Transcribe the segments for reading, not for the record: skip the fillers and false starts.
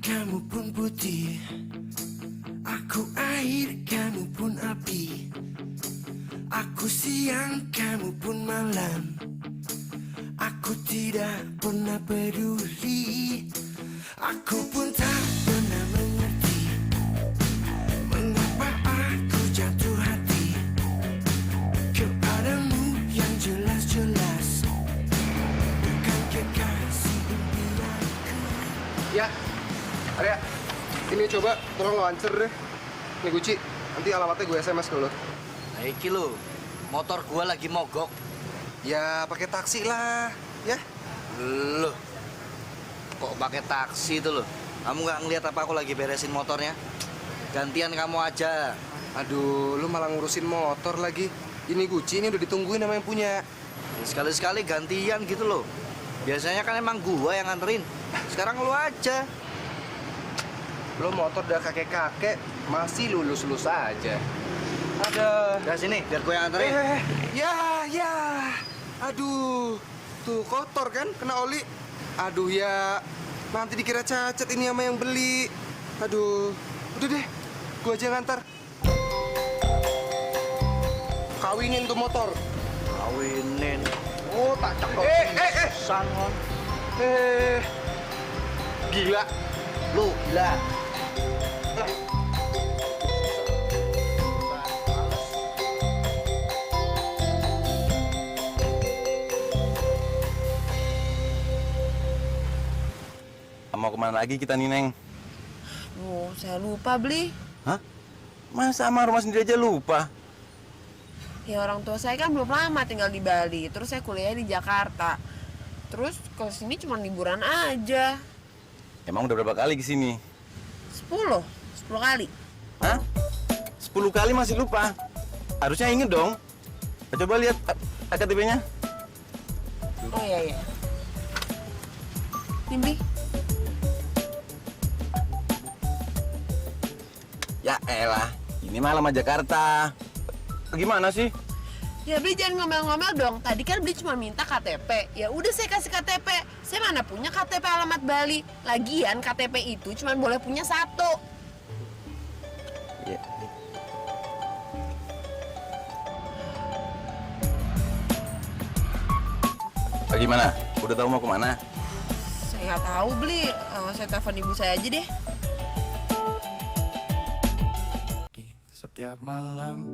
kamu pun putih. Aku air, kamu pun api. Aku siang, kamu pun malam. Aku tidak pernah peduli. Aku pun tak pernah mengerti mengapa aku jatuh hati kepadamu yang jelas-jelas bukan kekasih impianku. Ya, Arya, ini coba tolong lo ancer deh. Ini Guci, nanti alamatnya gue SMS ke lo. Nah, iki lo, motor gua lagi mogok. Ya, pakai taksi lah, ya. Loh, kok pakai taksi itu loh? Kamu nggak ngeliat apa aku lagi beresin motornya? Gantian kamu aja. Aduh, lu malah ngurusin motor lagi. Ini Guci, ini udah ditungguin sama yang punya. Sekali-sekali gantian gitu loh. Biasanya kan emang gua yang nganterin. Sekarang lu aja. Lo motor udah kakek-kakek, masih lulus-lulus aja. Ada. Udah sini, biar gue yang nganterin. Ya. Aduh, tuh kotor kan, kena oli. Aduh ya, nanti dikira cacat ini sama yang beli. Aduh, udah deh, gua aja ngantar. Kawinin tuh motor. Kawinin. Oh, tak cakep. Sangon. Gila. Lu gila. Mau kemana lagi kita nih, Neng? Oh, saya lupa beli. Hah? Masa sama rumah sendiri aja lupa? Ya orang tua saya kan belum lama tinggal di Bali. Terus saya kuliah di Jakarta. Terus ke sini cuma liburan aja. Emang udah berapa kali ke sini? 10 kali. Hah? 10 kali masih lupa? Harusnya inget dong. Coba lihat KTP-nya. Oh iya. Nih, Bli. Ya elah, ini mah alamat Jakarta. Gimana sih? Ya Bli jangan ngomel-ngomel dong. Tadi kan Bli cuma minta KTP. Ya udah saya kasih KTP. Saya mana punya KTP alamat Bali. Lagian KTP itu cuma boleh punya 1. Ya. Gimana? Udah tahu mau kemana? Saya nggak tahu Bli. Saya telepon ibu saya aja deh. Setiap malam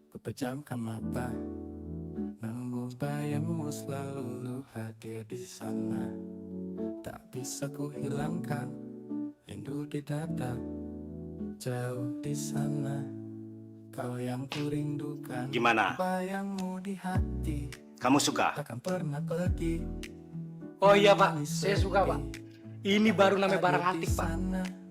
ku pejamkan mata, namun bayangmu selalu hadir di sana. Tak bisa ku hilangkan rindu di dada, jauh di sana. Kau yang ku rindukan. Gimana? Bayangmu di hati, Kamu suka? takkan pernah pergi. Oh iya Pak, saya suka Pak. Ini baru namanya barang antik Pak.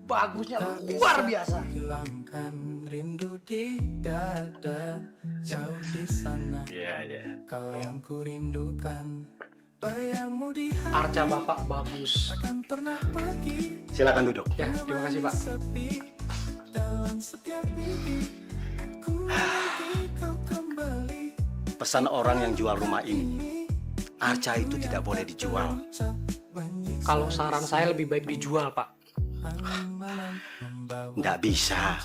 Bagusnya luar biasa. Hilangkan rindu di dada, jauh di sana. Iya. Kau yang ku rindukan, bayangmu di hati, Arca Bapak bagus. takkan pernah pergi. Silakan duduk. Ya, terima kasih Pak. Sepi dalam setiap mimpi, ku ingin kau kembali. Pesan orang yang jual rumah ini, Arca itu tidak boleh dijual. Kalau saran saya lebih baik dijual Pak. Nggak bisa.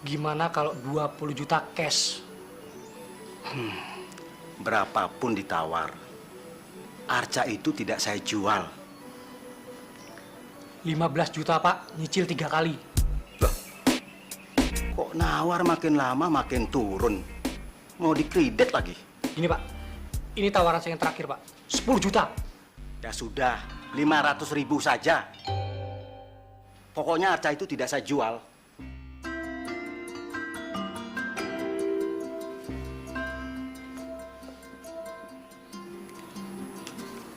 Gimana kalau 20 juta cash? Berapapun ditawar, Arca itu tidak saya jual. 15 juta Pak, nyicil 3 kali. Kok nawar makin lama makin turun? Mau dikredit lagi? Ini Pak, ini tawaran saya yang terakhir Pak. 10 juta. Ya sudah, 500.000 saja. Pokoknya Arca itu tidak saya jual.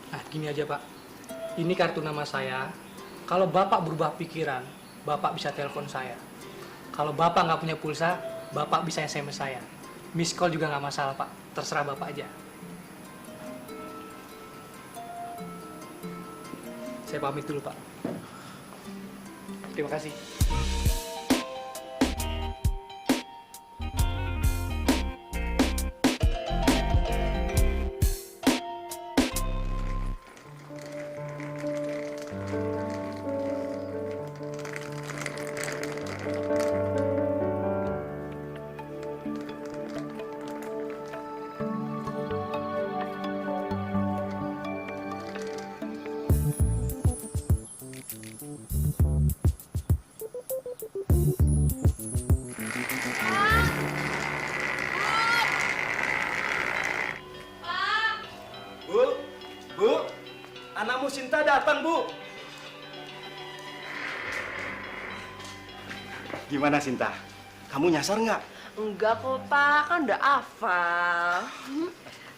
Nah, gini aja Pak. Ini kartu nama saya. Kalau Bapak berubah pikiran, Bapak bisa telepon saya. Kalau Bapak nggak punya pulsa, Bapak bisa SMS saya. Miss call juga nggak masalah Pak. Terserah Bapak aja. Saya pamit dulu Pak. Terima kasih. Bu, anakmu Sinta datang, Bu. Gimana, Sinta? Kamu nyasar nggak? Enggak kok, Pak. Kan udah hafal.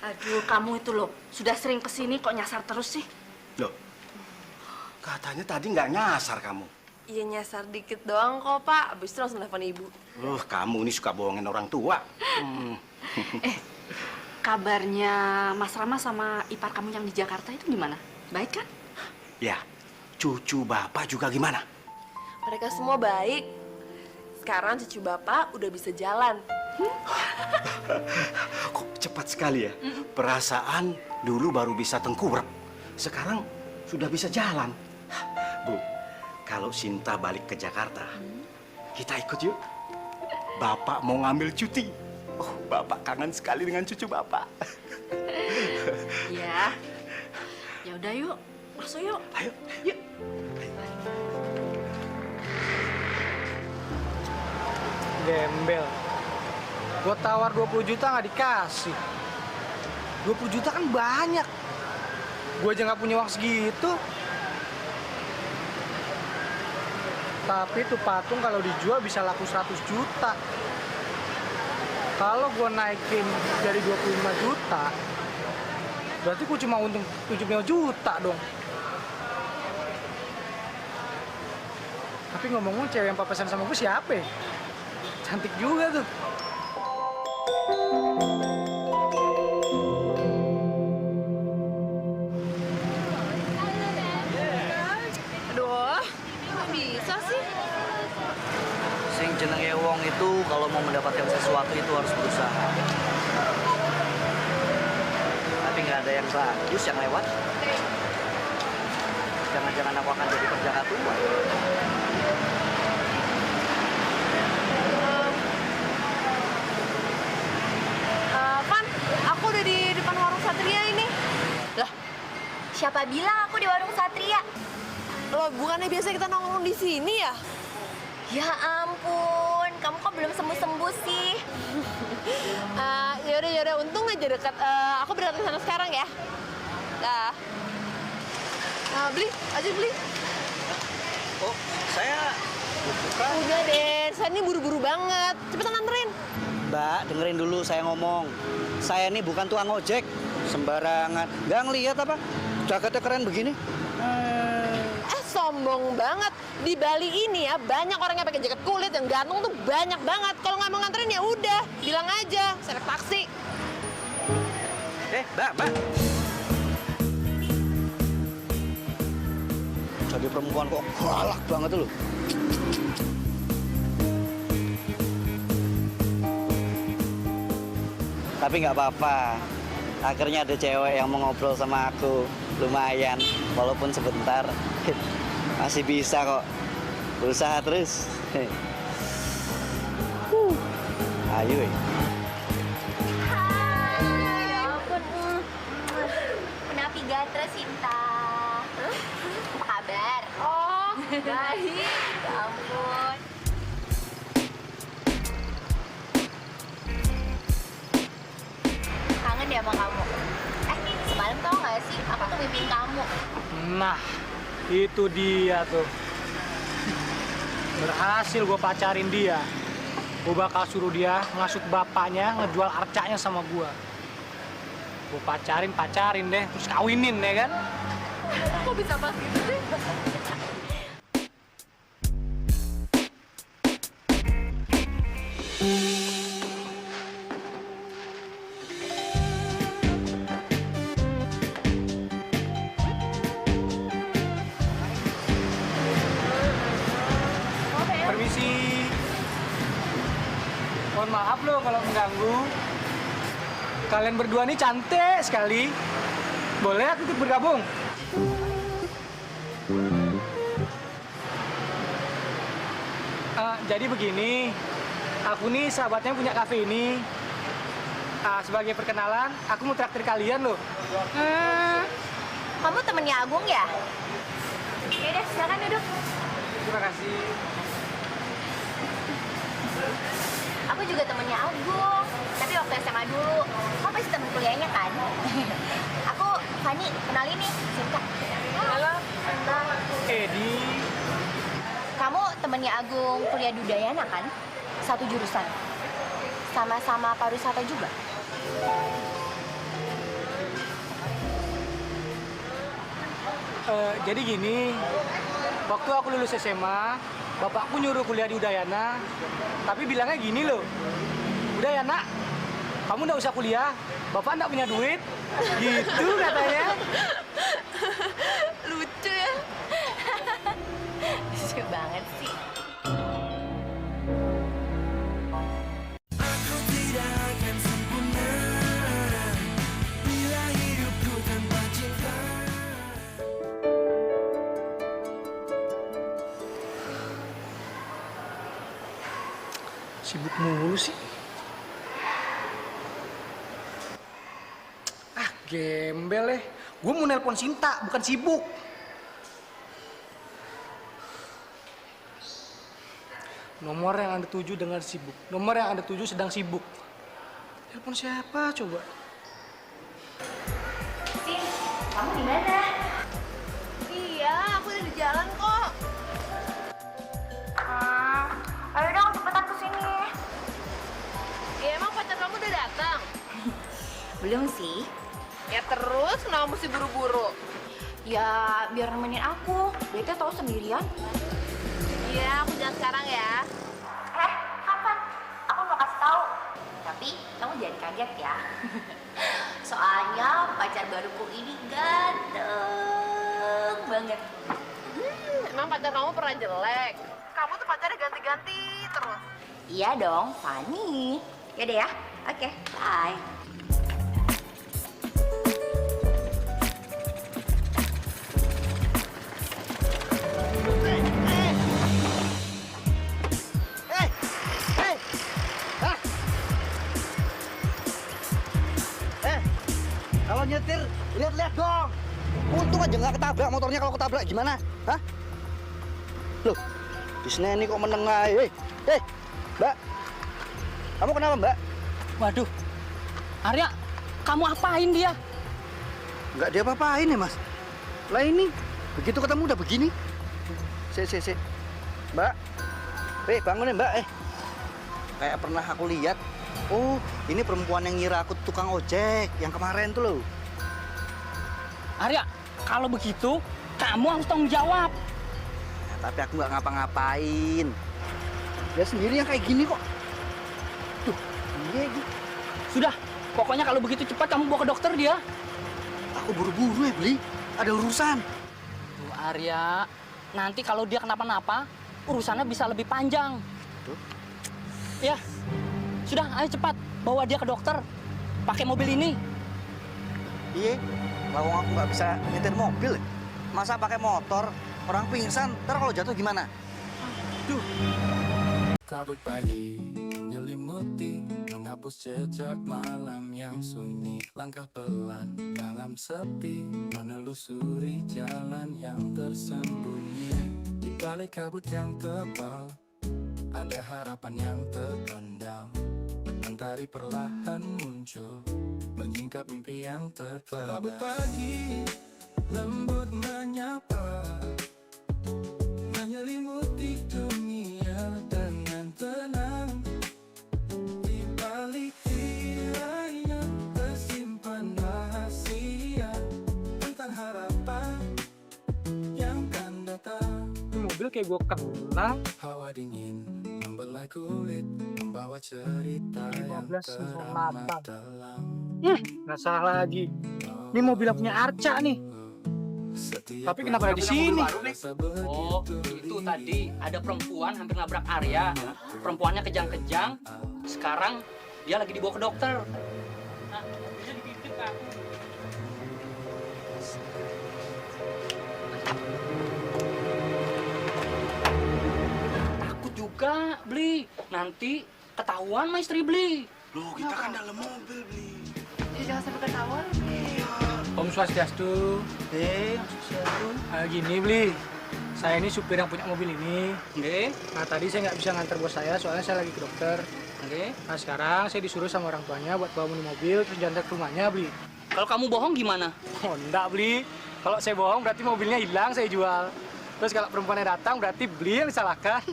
Aduh, kamu itu loh, sudah sering kesini kok nyasar terus sih? Loh, katanya tadi nggak nyasar kamu. Iya, nyasar dikit doang kok, Pak. Abis itu langsung telepon ibu. Kamu ini suka bohongin orang tua. Kabarnya Mas Rama sama ipar kamu yang di Jakarta itu gimana? Baik kan? Ya, cucu bapak juga gimana? Mereka semua baik. Sekarang cucu bapak udah bisa jalan. Kok cepat sekali ya? Perasaan dulu baru bisa tengkurap. Sekarang sudah bisa jalan. Bu, kalau Sinta balik ke Jakarta, kita ikut yuk. Bapak mau ngambil cuti. Oh, bapak kangen sekali dengan cucu bapak. Ya. Ya udah yuk. Masuk yuk. Ayo, yuk. Gembel. Gue tawar 20 juta nggak dikasih. 20 juta kan banyak. Gue aja nggak punya uang segitu. Tapi tuh patung kalau dijual bisa laku 100 juta. Kalau gue naikin dari 25 juta, berarti gue cuma untung 75 juta dong. Tapi ngomong-ngomong, cewek yang papasan sama gue siapa ya? Cantik juga tuh. Aduh, kok bisa sih? Sing jenenge wong itu kalau mau mendapatkan sesuatu itu harus berusaha. Tapi nggak ada yang bagus yang lewat. Jangan-jangan aku akan jadi penjaga tua. Van, aku udah di depan warung Satria ini. Lah, siapa bilang aku di warung Satria? Loh, bukannya biasa kita nongkrong di sini ya? Ya ampun, kamu kok belum sembuh-sembuh sih? Yaudah, untung aja dekat. Aku berangkat ke sana sekarang ya. Dah. Beli, beli. Oh, saya bukan. Udah deh, saya ini buru-buru banget. Cepetan anterin. Mbak, dengerin dulu saya ngomong. Saya ini bukan tukang ojek. Sembarangan. Nggak ngelihat apa? Jaketnya keren begini. Sombong banget. Di Bali ini ya, banyak orang yang pakai jaket kulit yang gantung tuh banyak banget. Kalau nggak mau nganterin ya udah, bilang aja, saya naik taksi. Mbak. Jadi perempuan kok galak banget loh. Tapi nggak apa-apa. Akhirnya ada cewek yang mau ngobrol sama aku. Lumayan, walaupun sebentar. Masih bisa kok. Berusaha terus. Ayo. Hai, ya ampun. Kenapa gatra Sinta? Apa kabar? Oh, baik. Ya ampun. Kangen ya sama kamu. Semalam tau gak sih, aku tuh mimpiin kamu. Nah, itu dia tuh. Berhasil gue pacarin dia. Gue bakal suruh dia ngasut bapaknya ngejual arcanya sama gue. Gue pacarin deh, terus kawinin ya kan? Kok bisa pas gitu sih? Permisi. Mohon maaf loh kalau mengganggu. Kalian berdua nih cantik sekali. Boleh aku ikut bergabung? Jadi begini, aku nih sahabatnya punya kafe ini. Sebagai perkenalan, aku mau traktir kalian loh. Kamu temennya Agung ya? Yaudah, silakan duduk. Terima kasih. Aku juga temennya Agung, tapi waktu SMA dulu. Kamu pasti temen kuliahnya kan? Aku Fani, kenalin nih, Sinta. Halo. Sinta. Edi. Kamu temennya Agung kuliah di Udayana kan? Satu jurusan. Sama-sama pariwisata juga. Jadi gini, waktu aku lulus SMA, bapakku nyuruh kuliah di Udayana, tapi bilangnya gini loh, Udayana, kamu nggak usah kuliah, bapak nggak punya duit, gitu katanya. Lucu ya? Lucu banget sih. Aku tidak akan sempurna bila hidupku tanpa cinta. Sibuk mulu sih. Gembel gue mau nelpon Sinta, bukan sibuk. Nomor yang Anda tuju dengan sibuk. Nomor yang Anda tuju sedang sibuk. Telepon siapa coba? Sin, kamu di mana? Iya, aku udah di jalan kok. Ayo dong, cepetan kesini. Ya emang pacar kamu udah datang? Belum sih. Ya terus kenapa mesti buru-buru? Ya, biar nemenin aku. Bete tau sendirian. Iya, aku jalan sekarang ya. Kapan? Aku mau kasih tahu. Tapi kamu jangan kaget ya. Soalnya pacar baruku ini ganteng banget. Emang pacar kamu pernah jelek? Kamu tuh pacarnya ganti-ganti terus. Iya dong, Fani. Yaudah ya. Oke, bye. Kalau nyetir, lihat-lihat dong. Untung aja nggak ketabrak motornya. Kalau ketabrak gimana? Hah? Loh, bisnya ini kok menengah. Mbak. Kamu kenapa, Mbak? Waduh, Arya, kamu apain dia? Nggak dia apa-apain ya, Mas. Lah ini, begitu ketemu udah begini. Sik. Mbak. Bangun ya, Mbak. Kayak pernah aku lihat. Oh, ini perempuan yang ngira aku tukang ojek yang kemarin tuh loh. Arya, kalau begitu, kamu harus tanggung jawab. Ya, tapi aku nggak ngapa-ngapain. Dia sendiri yang kayak gini kok. Tuh, iya gitu. Sudah, pokoknya kalau begitu cepat kamu bawa ke dokter dia. Aku buru-buru ya, Beli. Ada urusan. Tuh, Arya, nanti kalau dia kenapa-napa, urusannya bisa lebih panjang. Tuh. Ya, sudah, ayo cepat bawa dia ke dokter. Pakai mobil ini. Iya, lawang aku nggak bisa nyetir mobil. Masa pakai motor? Orang pingsan, ntar kalau jatuh gimana? Duh. Kabut pagi menyelimuti, menghapus jejak malam yang sunyi. Langkah pelan dalam sepi, menelusuri jalan yang tersembunyi. Di balik kabut yang tebal, ada harapan yang terpendam. Mentari perlahan muncul, menyingkap mimpi yang terpendam. Kabut pagi lembut menyapa, menyelimuti dunia dengan tenang. Di balik tirai yang tersimpan rahasia tentang harapan yang kan datang. Ini mobil kayak gue kenal. Hawa dingin membelai kulit, membawa cerita yang 15 teramat dalam. Nggak salah lagi. Ini mobil yang punya Arca nih. Tapi kenapa ada di sini? Oh, itu tadi ada perempuan hampir nabrak Arya. Perempuannya kejang-kejang. Sekarang dia lagi dibawa ke dokter. Nah, dia digigit, Kak. Mantap. beli. Nanti ketahuan sama istri beli. Loh, kita kan dalam mobil, Bli. Ya, jangan sampai ketahuan. Om Swastiastu. Gini, Bli. Saya ini supir yang punya mobil ini. Oke. Nah, tadi saya nggak bisa nganter bos saya, soalnya saya lagi ke dokter. Oke. Nah, sekarang saya disuruh sama orang tuanya buat bawa di mobil, terus diantar ke rumahnya, Bli. Kalau kamu bohong gimana? Oh, enggak, Bli. Kalau saya bohong, berarti mobilnya hilang, saya jual. Terus kalau perempuannya datang, berarti Bli yang disalahkan.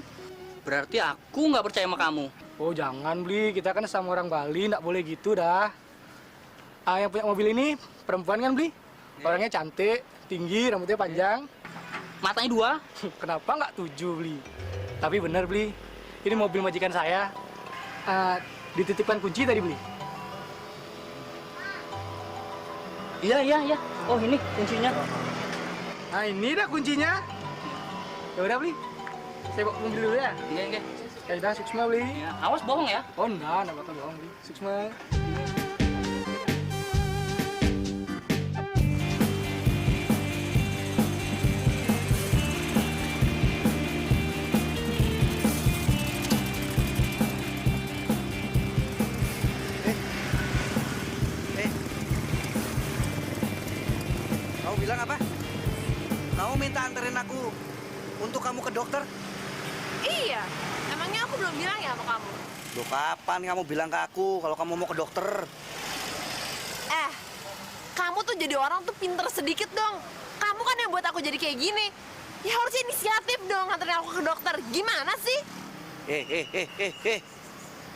Berarti aku nggak percaya sama kamu. Oh, jangan, Bli. Kita kan sama orang Bali, nggak boleh gitu dah. Yang punya mobil ini perempuan kan, Bli? Orangnya cantik, tinggi, rambutnya panjang. Matanya 2. Kenapa nggak 7, Bli? Tapi bener, Bli. Ini mobil majikan saya. Dititipkan kunci tadi, Bli. Iya. Oh, ini kuncinya. Nah, ini dah kuncinya. Ya udah, Bli. Saya bawa ke mobil dulu ya. Oke. Ya udah, suksma, Bli. Ya, awas bohong ya. Oh, enggak bakal bohong, Bli. Suksma. Kamu bilang apa? Kamu minta anterin aku untuk kamu ke dokter? Iya, emangnya aku belum bilang ya sama kamu? Loh, kapan kamu bilang ke aku kalau kamu mau ke dokter? Kamu tuh jadi orang tuh pinter sedikit dong. Kamu kan yang buat aku jadi kayak gini. Ya harusnya inisiatif dong nganterin aku ke dokter. Gimana sih?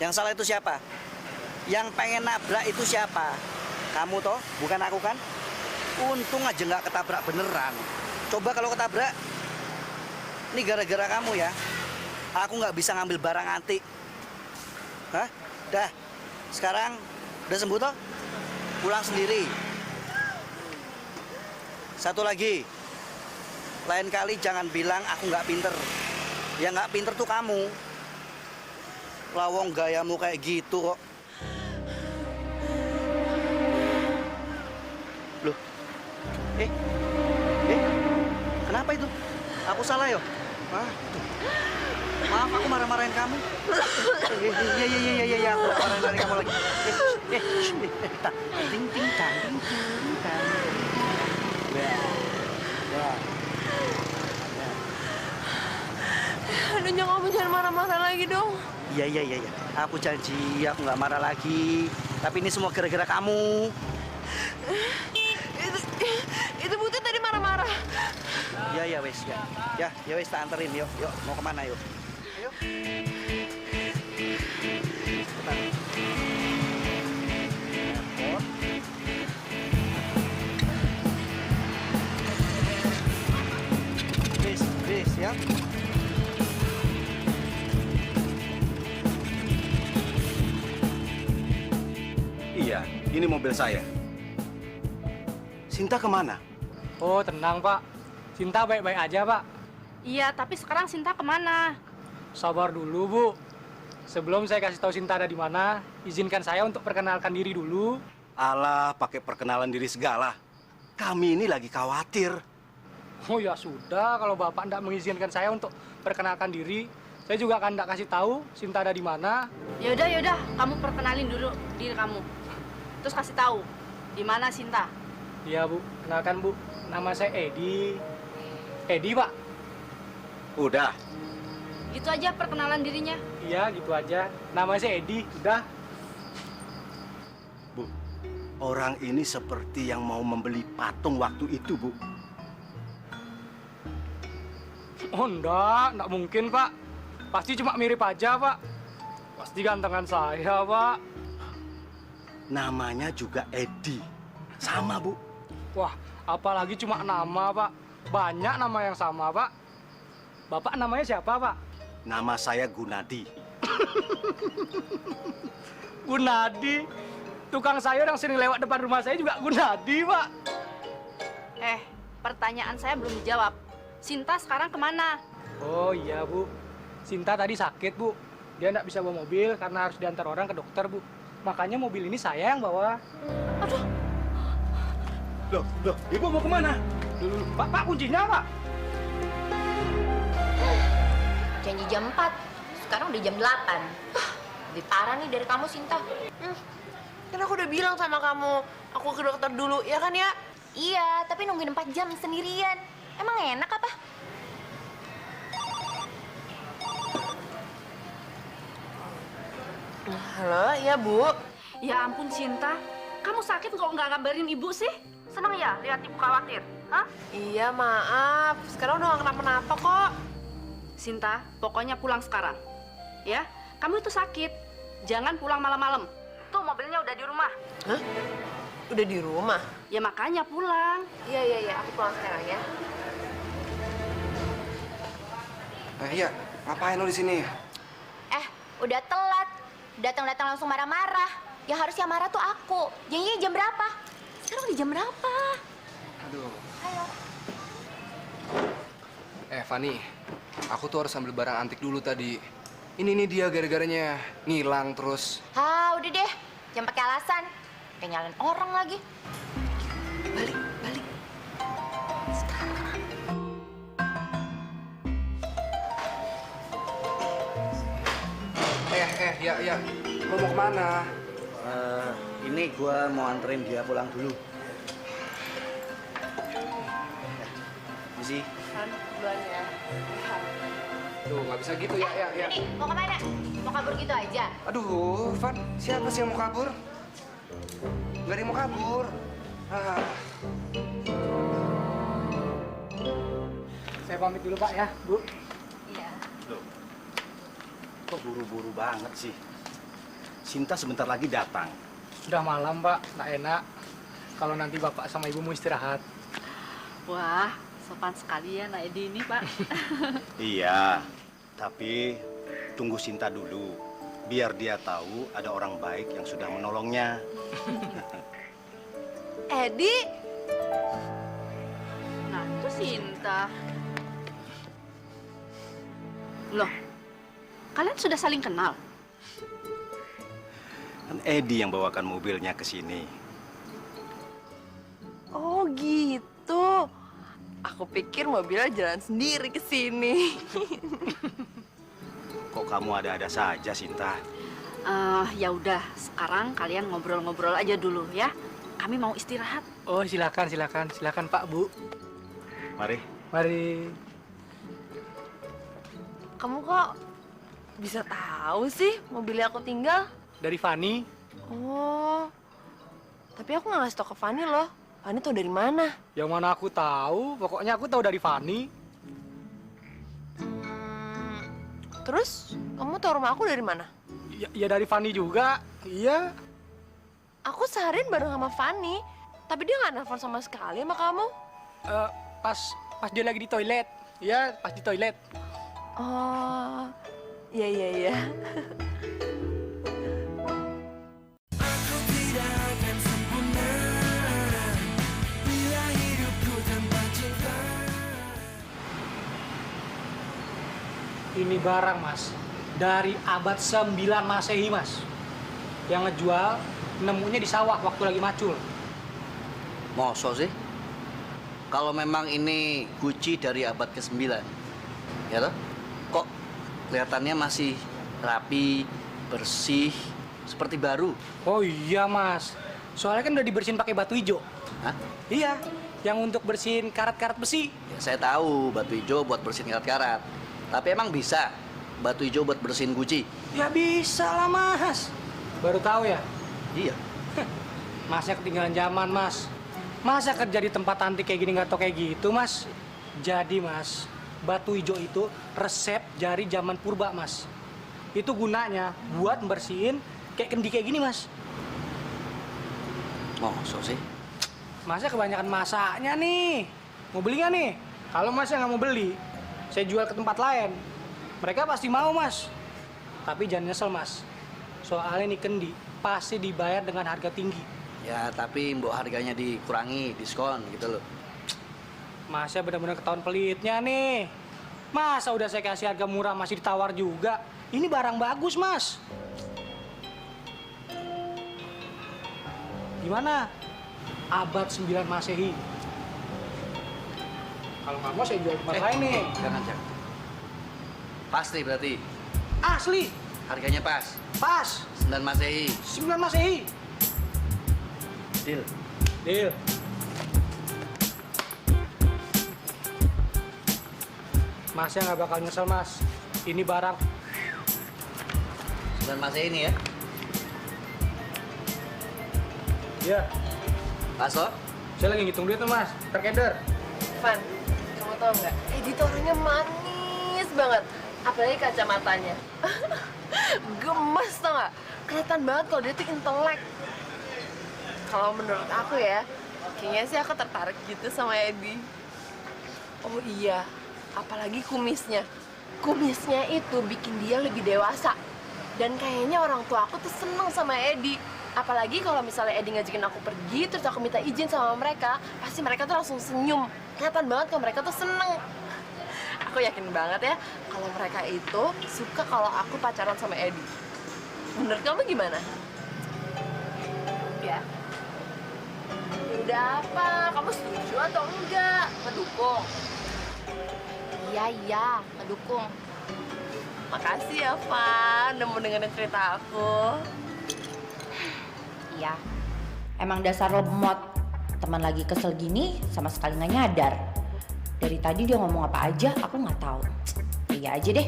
Yang salah itu siapa? Yang pengen nabrak itu siapa? Kamu toh, bukan aku kan? Untung aja nggak ketabrak beneran. Coba kalau ketabrak, ini gara-gara kamu ya. Aku nggak bisa ngambil barang antik. Hah? Dah. Sekarang udah sembuh toh? Pulang sendiri. Satu lagi, lain kali jangan bilang aku nggak pinter. Yang nggak pinter tuh kamu. Lawong gayamu kayak gitu kok. Loh, kenapa itu? Aku salah yo? Maaf, aku marah-marahin kamu. Iya, aku marah-marahin kamu lagi. Ting ting tang, ting ting tang. Aduh, kamu jangan marah-marah lagi dong. Iya. Aku janji aku nggak marah lagi. Tapi ini semua gara-gara kamu. Itu Putih tadi marah-marah. Ya wes, ya wes, tak anterin yuk. Mau kemana yuk? Ayo. Bis ya. Iya, ini mobil saya. Sinta kemana? Oh, tenang, Pak. Sinta baik-baik aja, Pak. Iya, tapi sekarang Sinta kemana? Sabar dulu, Bu. Sebelum saya kasih tahu Sinta ada di mana, izinkan saya untuk perkenalkan diri dulu. Alah, pakai perkenalan diri segala. Kami ini lagi khawatir. Oh ya sudah, kalau Bapak tidak mengizinkan saya untuk perkenalkan diri, saya juga akan tidak kasih tahu Sinta ada di mana. Yaudah, kamu perkenalin dulu diri kamu. Terus kasih tahu di mana Sinta. Iya, Bu. Kenalkan, Bu. Nama saya Edi. Edi, Pak. Udah. Gitu aja perkenalan dirinya. Iya, gitu aja. Nama saya Edi. Udah. Bu, orang ini seperti yang mau membeli patung waktu itu, Bu. Oh, enggak mungkin, Pak. Pasti cuma mirip aja, Pak. Pasti gantengan saya, Pak. Namanya juga Edi. Sama, Bu. Wah, apalagi cuma nama, Pak. Banyak nama yang sama, Pak. Bapak namanya siapa, Pak? Nama saya Gunadi. Gunadi? Tukang sayur yang sering lewat depan rumah saya juga Gunadi, Pak. Pertanyaan saya belum dijawab. Sinta sekarang kemana? Oh iya, Bu. Sinta tadi sakit, Bu. Dia nggak bisa bawa mobil karena harus diantar orang ke dokter, Bu. Makanya mobil ini saya yang bawa. Loh, Ibu mau kemana? Pak, kuncinya, Pak. Janji jam 4. sekarang udah jam 8. Lebih parah nih dari kamu, Sinta. Kan aku udah bilang sama kamu, aku ke dokter dulu, ya kan ya? Iya, tapi nungguin 4 jam sendirian. Emang enak apa? Halo, iya Bu. Ya ampun Sinta, kamu sakit kok nggak ngabarin ibu sih? Senang ya lihat ibu khawatir? Hah? Iya maaf, sekarang udah gak kenapa-napa kok. Sinta, pokoknya pulang sekarang. Ya, kamu itu sakit. Jangan pulang malam-malam. Tuh mobilnya udah di rumah. Hah? Udah di rumah? Ya makanya pulang. Iya, aku pulang sekarang ya. Iya, ngapain lo di sini? Udah telat. Datang-datang langsung marah-marah. Yang harusnya marah tuh aku. Janjinya jam berapa? Sekarang udah jam berapa? Aduh. Ayo. Fanny, aku tuh harus ambil barang antik dulu tadi. Ini dia gara-garanya ngilang terus. Udah deh. Jangan pakai alasan. Kayak nyalain orang lagi. Balik. Ya. Lo mau kemana? Ini gua mau anterin dia pulang dulu. Misi. Duluan ya. Tuh, nggak bisa gitu ya. Nih, mau kemana? Mau kabur gitu aja? Aduh, Van, siapa sih yang mau kabur? Nggak ada yang mau kabur. Saya pamit dulu Pak ya, Bu. Iya. Loh, kok buru-buru banget sih? Sinta sebentar lagi datang. Udah malam Pak, nggak enak. Kalau nanti Bapak sama Ibu mau istirahat. Wah, sopan sekali ya Nak Edi ini Pak. Iya, tapi tunggu Sinta dulu. Biar dia tahu ada orang baik yang sudah menolongnya. Edi? Nah, itu Sinta. Loh, kalian sudah saling kenal? Kan Edi yang bawakan mobilnya ke sini. Oh gitu. Aku pikir mobilnya jalan sendiri ke sini. Kok kamu ada-ada saja, Sinta? Ya udah, sekarang kalian ngobrol-ngobrol aja dulu ya. Kami mau istirahat. Oh, silakan Pak, Bu. Mari. Mari. Kamu kok bisa tahu sih mobilnya aku tinggal? Dari Fanny. Oh, tapi aku nggak ngasih tau ke Fanny loh. Fanny tau dari mana? Yang mana aku tahu, pokoknya aku tahu dari Fanny. Terus kamu tahu rumah aku dari mana? Ya dari Fanny juga. Iya. Aku seharian bareng sama Fanny, tapi dia nggak nelfon sama sekali sama kamu. Pas dia lagi di toilet. Iya, pas di toilet. Oh, iya. Aku tidak akan sempurna bila hidupku tanpa cinta. Ini barang, Mas. Dari abad 9 Masehi, Mas. Yang ngejual nemunya di sawah waktu lagi macul. Mosok sih? Kalau memang ini Gucci dari abad ke-9, ya toh? Kok kelihatannya masih rapi, bersih, seperti baru? Oh iya, Mas. Soalnya kan udah dibersihin pakai batu hijau. Hah? Iya, yang untuk bersihin karat-karat besi. Ya, saya tahu batu hijau buat bersihin karat-karat. Tapi emang bisa batu hijau buat bersihin Gucci? Ya bisa lah, Mas. Baru tahu ya? Iya. Masnya ketinggalan zaman, Mas. Masa kerja di tempat antik kayak gini nggak tau kayak gitu, Mas? Jadi, Mas, batu hijau itu resep dari zaman purba, Mas. Itu gunanya buat bersihin kayak kendi kayak gini, Mas. Mosok sih? Masnya kebanyakan masaknya nih. Mau beli nggak nih? Kalau Masnya nggak mau beli, saya jual ke tempat lain. Mereka pasti mau, Mas. Tapi jangan nyesel, Mas. Soalnya nih kendi pasti dibayar dengan harga tinggi. Ya, tapi mbok harganya dikurangi, diskon gitu loh. Masnya benar-benar ketahuan pelitnya nih. Masa udah saya kasih harga murah masih ditawar juga? Ini barang bagus, Mas. Gimana? Abad 9 Masehi. Kalau nggak mau saya jual tempat lain nih. Jangan. Pasti berarti. Asli. Harganya pas. Pas. 9 Masehi. 9 Masehi. Deal. Deal. Masnya nggak bakal nyesel, Mas. Ini barang 9 Masehi ini ya. ya. Pas toh? Saya lagi ngitung duit tuh, Mas. Terkeder. Van, kamu tau nggak? Edi tuh orangnya manis banget. Apalagi kacamatanya. Gemes tau nggak? Kelihatan banget kalau dia tuh intelek. Kalau menurut aku ya, kayaknya sih aku tertarik gitu sama Edi. Oh iya, apalagi kumisnya. Kumisnya itu bikin dia lebih dewasa. Dan kayaknya orang tua aku tuh seneng sama Edi. Apalagi kalau misalnya Edi ngajakin aku pergi, terus aku minta izin sama mereka, pasti mereka tuh langsung senyum. Kelihatan banget kalau mereka tuh seneng. Aku yakin banget ya, kalau mereka itu suka kalau aku pacaran sama Edi. Menurut kamu gimana? Ya. Udah apa? Kamu setuju atau enggak? Ngedukung? Iya, ngedukung. Makasih ya, Van, udah mau dengerin cerita aku. Iya, emang dasar lemot. Teman lagi kesel gini sama sekali nggak nyadar. Dari tadi dia ngomong apa aja, aku nggak tahu. Iya aja deh.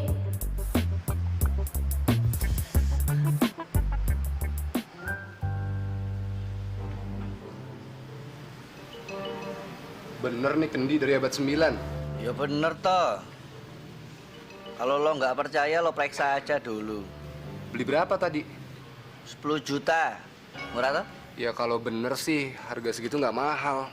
Bener nih kendi dari abad 9. Ya bener toh. Kalau lo nggak percaya, lo periksa aja dulu. Beli berapa tadi? 10 juta. Murah toh? Ya kalau bener sih harga segitu nggak mahal.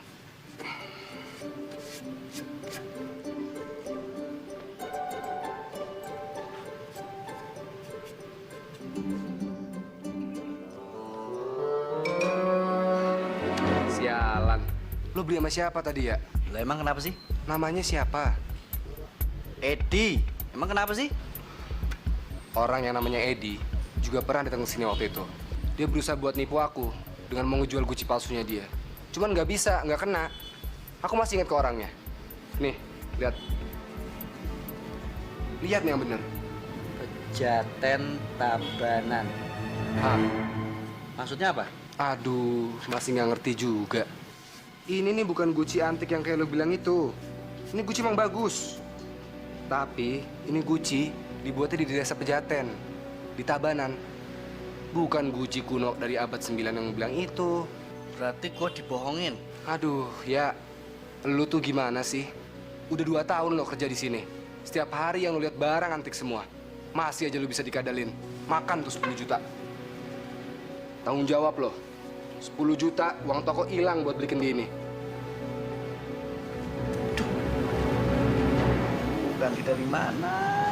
Sialan. Lo beli sama siapa tadi ya? Lah emang kenapa sih? Namanya siapa? Edi. Emang kenapa sih? Orang yang namanya Edi juga pernah datang ke sini waktu itu. Dia berusaha buat nipu aku dengan mau ngejual Gucci palsunya dia. Cuman nggak bisa, nggak kena. Aku masih ingat ke orangnya. Nih, lihat. Lihat nih yang bener. Pejaten Tabanan. Hah? Maksudnya apa? Aduh, masih nggak ngerti juga. Ini nih bukan Gucci antik yang kayak lo bilang itu. Ini Gucci emang bagus. Tapi ini Gucci dibuatnya di desa Pejaten, di Tabanan. Bukan Gucci kuno dari abad 9 yang lo bilang itu. Berarti gue dibohongin. Aduh, ya, lu tuh gimana sih? Udah 2 tahun lo kerja di sini. Setiap hari yang lo lihat barang antik semua. Masih aja lu bisa dikadalin. Makan tuh 10 juta. Tanggung jawab lo. 10 juta uang toko hilang buat beli kendi ini. Ganti dari mana?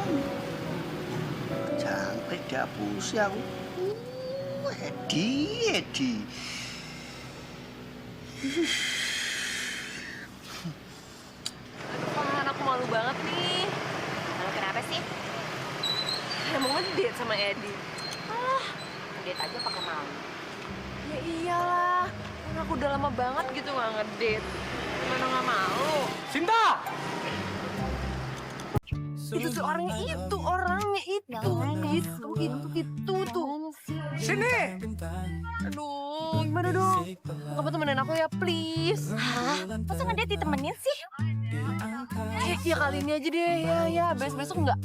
Jangkrik dihapus ya aku. Edi. Aduh, aku malu banget nih. Lalu kenapa sih? Mau ngedate sama Edi. Ngedate aja pakai malu. Ya iyalah, kan aku udah lama banget gitu nggak ngedate. Gimana nggak mau? Sinta! Itu tuh orangnya itu tuh. Sini! Aduh, gimana dong? Kamu temenin aku ya, please. Hah? Masa ngedate ditemenin sih? Ya kali ini aja deh, ya. Besok enggak.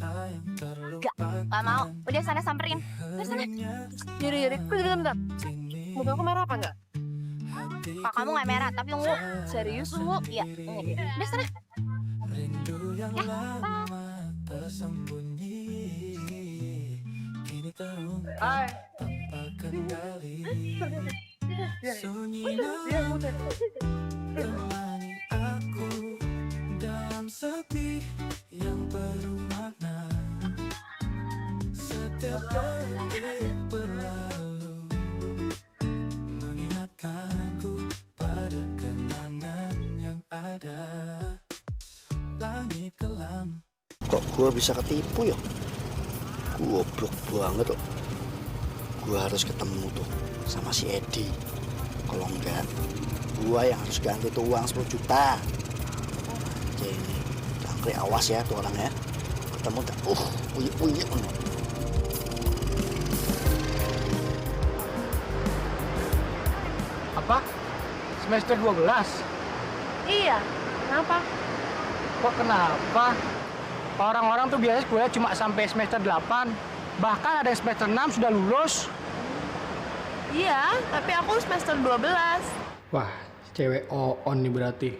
Gak mau. Udah sana samperin. Udah sana. Yaudah. Bentar. Mobil aku merah apa enggak? Kok kamu gak merah, tapi ungu. Serius, ungu? Iya, ungu. Udah sana. Ya, Hai. Temani aku dalam sepi yang penuh makna. Setiap detik berlalu mengingatkanku pada kenangan yang ada. Langit kelam. Kok gue bisa ketipu ya? Goblok banget loh. Gue harus ketemu tuh sama si Edi. Kalau enggak, gue yang harus ganti tuh uang 10 juta. Jadi, jangkrik awas ya tuh orangnya. Ketemu tak, uyuk. Apa? Semester 12? Iya, kenapa? Kok kenapa? Orang-orang tuh biasanya kuliah cuma sampai semester 8. Bahkan ada yang semester 6 sudah lulus. Iya, tapi aku semester 12. Wah, cewek on nih berarti.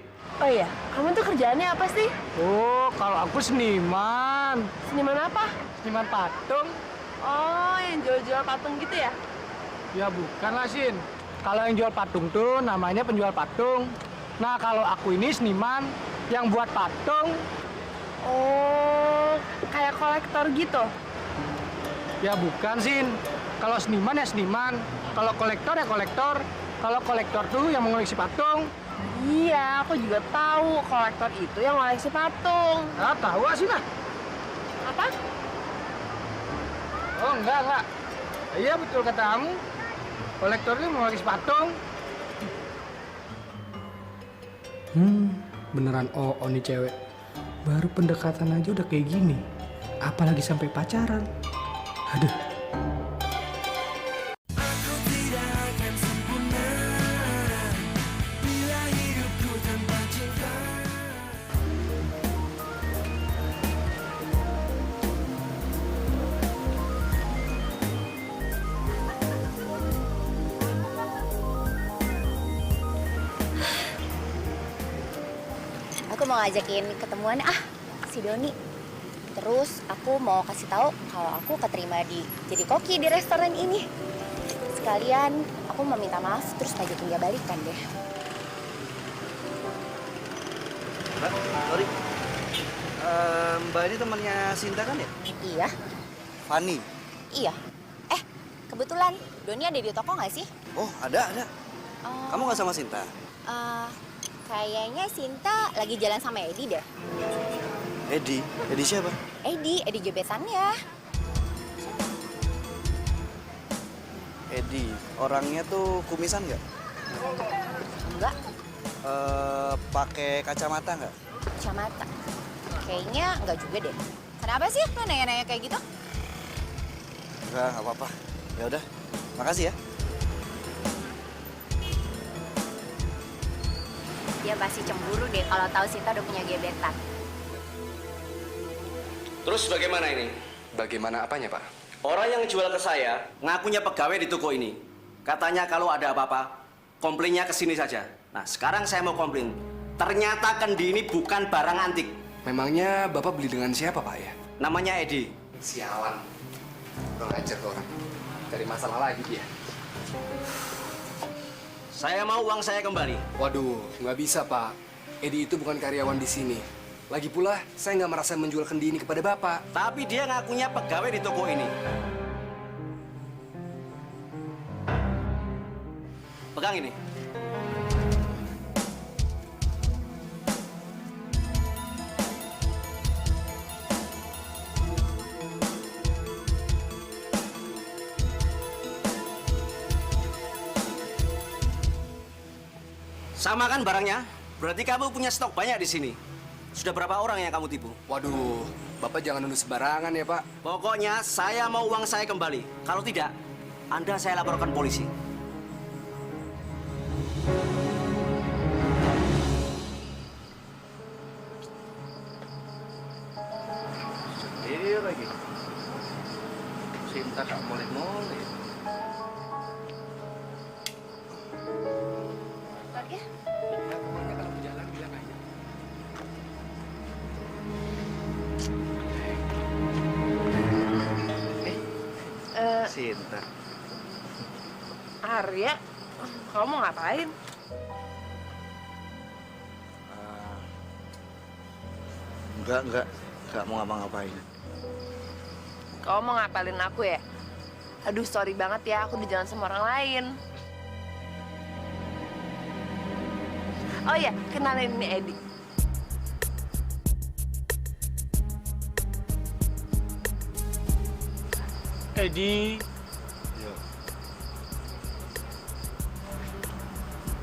Oh iya, kamu tuh kerjaannya apa sih? Oh, kalau aku seniman. Seniman apa? Seniman patung. Oh, yang jual-jual patung gitu ya? Ya bukan lah, Sin. Kalau yang jual patung tuh namanya penjual patung. Nah, kalau aku ini seniman yang buat patung. Oh, kayak kolektor gitu? Ya bukan, Sin. Kalau seniman ya seniman. Kalau kolektor ya kolektor. Kalau kolektor tuh yang mengoleksi patung. Iya, aku juga tahu kolektor itu yang ngoleksi patung. Ah, tahu sih nah. Apa? Oh, enggak. Iya, betul kata kamu. Kolektor itu mengoleksi patung. Beneran nih cewek. Baru pendekatan aja udah kayak gini. Apalagi sampai pacaran. Aduh. Aku mau ngajakin ketemuan si Doni. Terus aku mau kasih tahu kalau aku keterima jadi koki di restoran ini. Sekalian aku mau minta maaf terus ngajakin dia balikan deh. Mbak, sorry. Mbak ini temannya Sinta kan ya? Iya. Fani. Iya. Kebetulan Doni ada di toko nggak sih? Oh, ada. Kamu nggak sama Sinta? Kayaknya Sinta lagi jalan sama Edi deh. Edi? Edi siapa? Edi gebetannya. Edi, orangnya tuh kumisan nggak? Enggak, Pakai kacamata nggak? kacamata. Kayaknya enggak juga deh. Kenapa sih lo nanya-nanya kayak gitu? Nggak apa-apa. Ya udah, makasih ya. Dia pasti cemburu deh kalau tahu Sinta udah punya gebetan. Terus bagaimana ini? Bagaimana apanya, Pak? Orang yang jual ke saya ngakunya pegawai di toko ini. Katanya kalau ada apa-apa, komplainnya ke sini saja. Nah, sekarang saya mau komplain. Ternyata kendi ini bukan barang antik. Memangnya Bapak beli dengan siapa, Pak ya? Namanya Edi. Sialan. Kurang ajar ke orang. Cari masalah lagi dia. Saya mau uang saya kembali. Waduh, nggak bisa, Pak. Edi itu bukan karyawan di sini. Lagi pula, saya nggak merasa menjual kendi ini kepada Bapak. Tapi dia ngakunya pegawai di toko ini. Pegang ini. Sama kan barangnya? Berarti kamu punya stok banyak di sini. Sudah berapa orang yang kamu tipu? Waduh, Bapak jangan nuduh sembarangan ya, Pak. Pokoknya saya mau uang saya kembali. Kalau tidak, Anda saya laporkan polisi. Sendiri lagi. Sinta tak molek-molek. Ya. Sinta. Arya, kamu mau ngapain? Enggak mau ngapa-ngapain. Kamu mau ngapalin aku ya? Aduh, sorry banget ya, aku di jalan sama orang lain. Oh iya, kenalin ini Edi. Edi.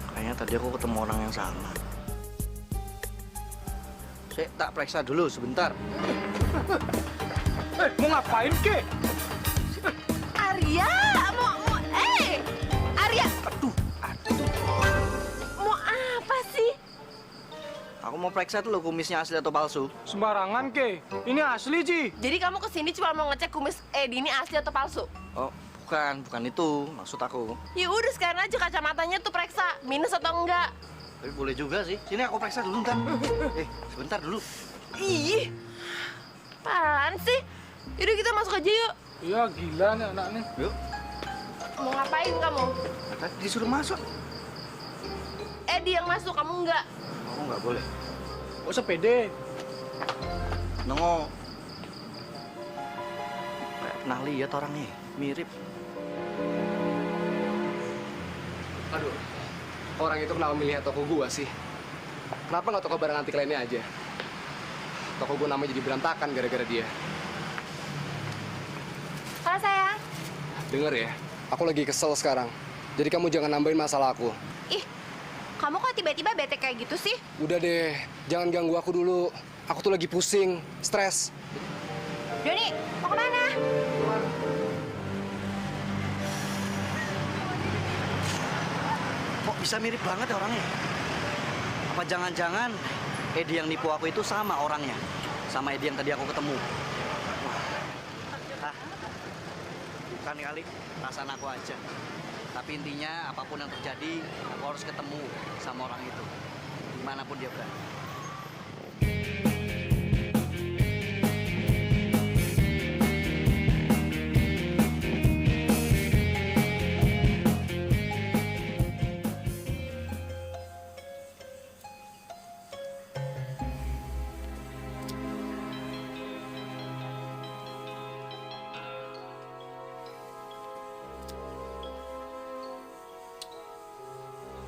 Kayaknya tadi aku ketemu orang yang sama. Saya tak periksa dulu sebentar. Mau ngapain, Ke? Arya, mau, Arya. Aduh. Aku mau periksa dulu kumisnya asli atau palsu. Sembarangan, Ke. Ini asli, Ji. Jadi kamu kesini cuma mau ngecek kumis Edi ini asli atau palsu? Oh, bukan itu maksud aku. Ya udah sekarang aja kacamatanya tuh periksa, minus atau enggak. Tapi boleh juga sih. Sini aku periksa dulu ntar. Sebentar dulu. Ih, apaan sih? Yaudah kita masuk aja yuk. Iya, gila nih anak nih. Yuk. Mau ngapain kamu? Tadi disuruh masuk. Edi yang masuk, kamu enggak. Aku nggak boleh. Oh, sepede. Nengok. Kayak pernah lihat orangnya, mirip. Aduh, orang itu kenapa milih toko gua sih? Kenapa nggak toko barang antik lainnya aja? Toko gua namanya jadi berantakan gara-gara dia. Halo sayang. Dengar ya, aku lagi kesel sekarang. Jadi kamu jangan nambahin masalah aku. Ih, kamu kok tiba-tiba bete kayak gitu sih? Udah deh, jangan ganggu aku dulu. Aku tuh lagi pusing, stres. Doni, mau kemana? Kok bisa mirip banget ya orangnya? Apa jangan-jangan Edi yang nipu aku itu sama orangnya? Sama Edi yang tadi aku ketemu? Wah. Bukan kali, perasaan aku aja. Tapi intinya apapun yang terjadi, aku harus ketemu sama orang itu. Dimanapun dia berada.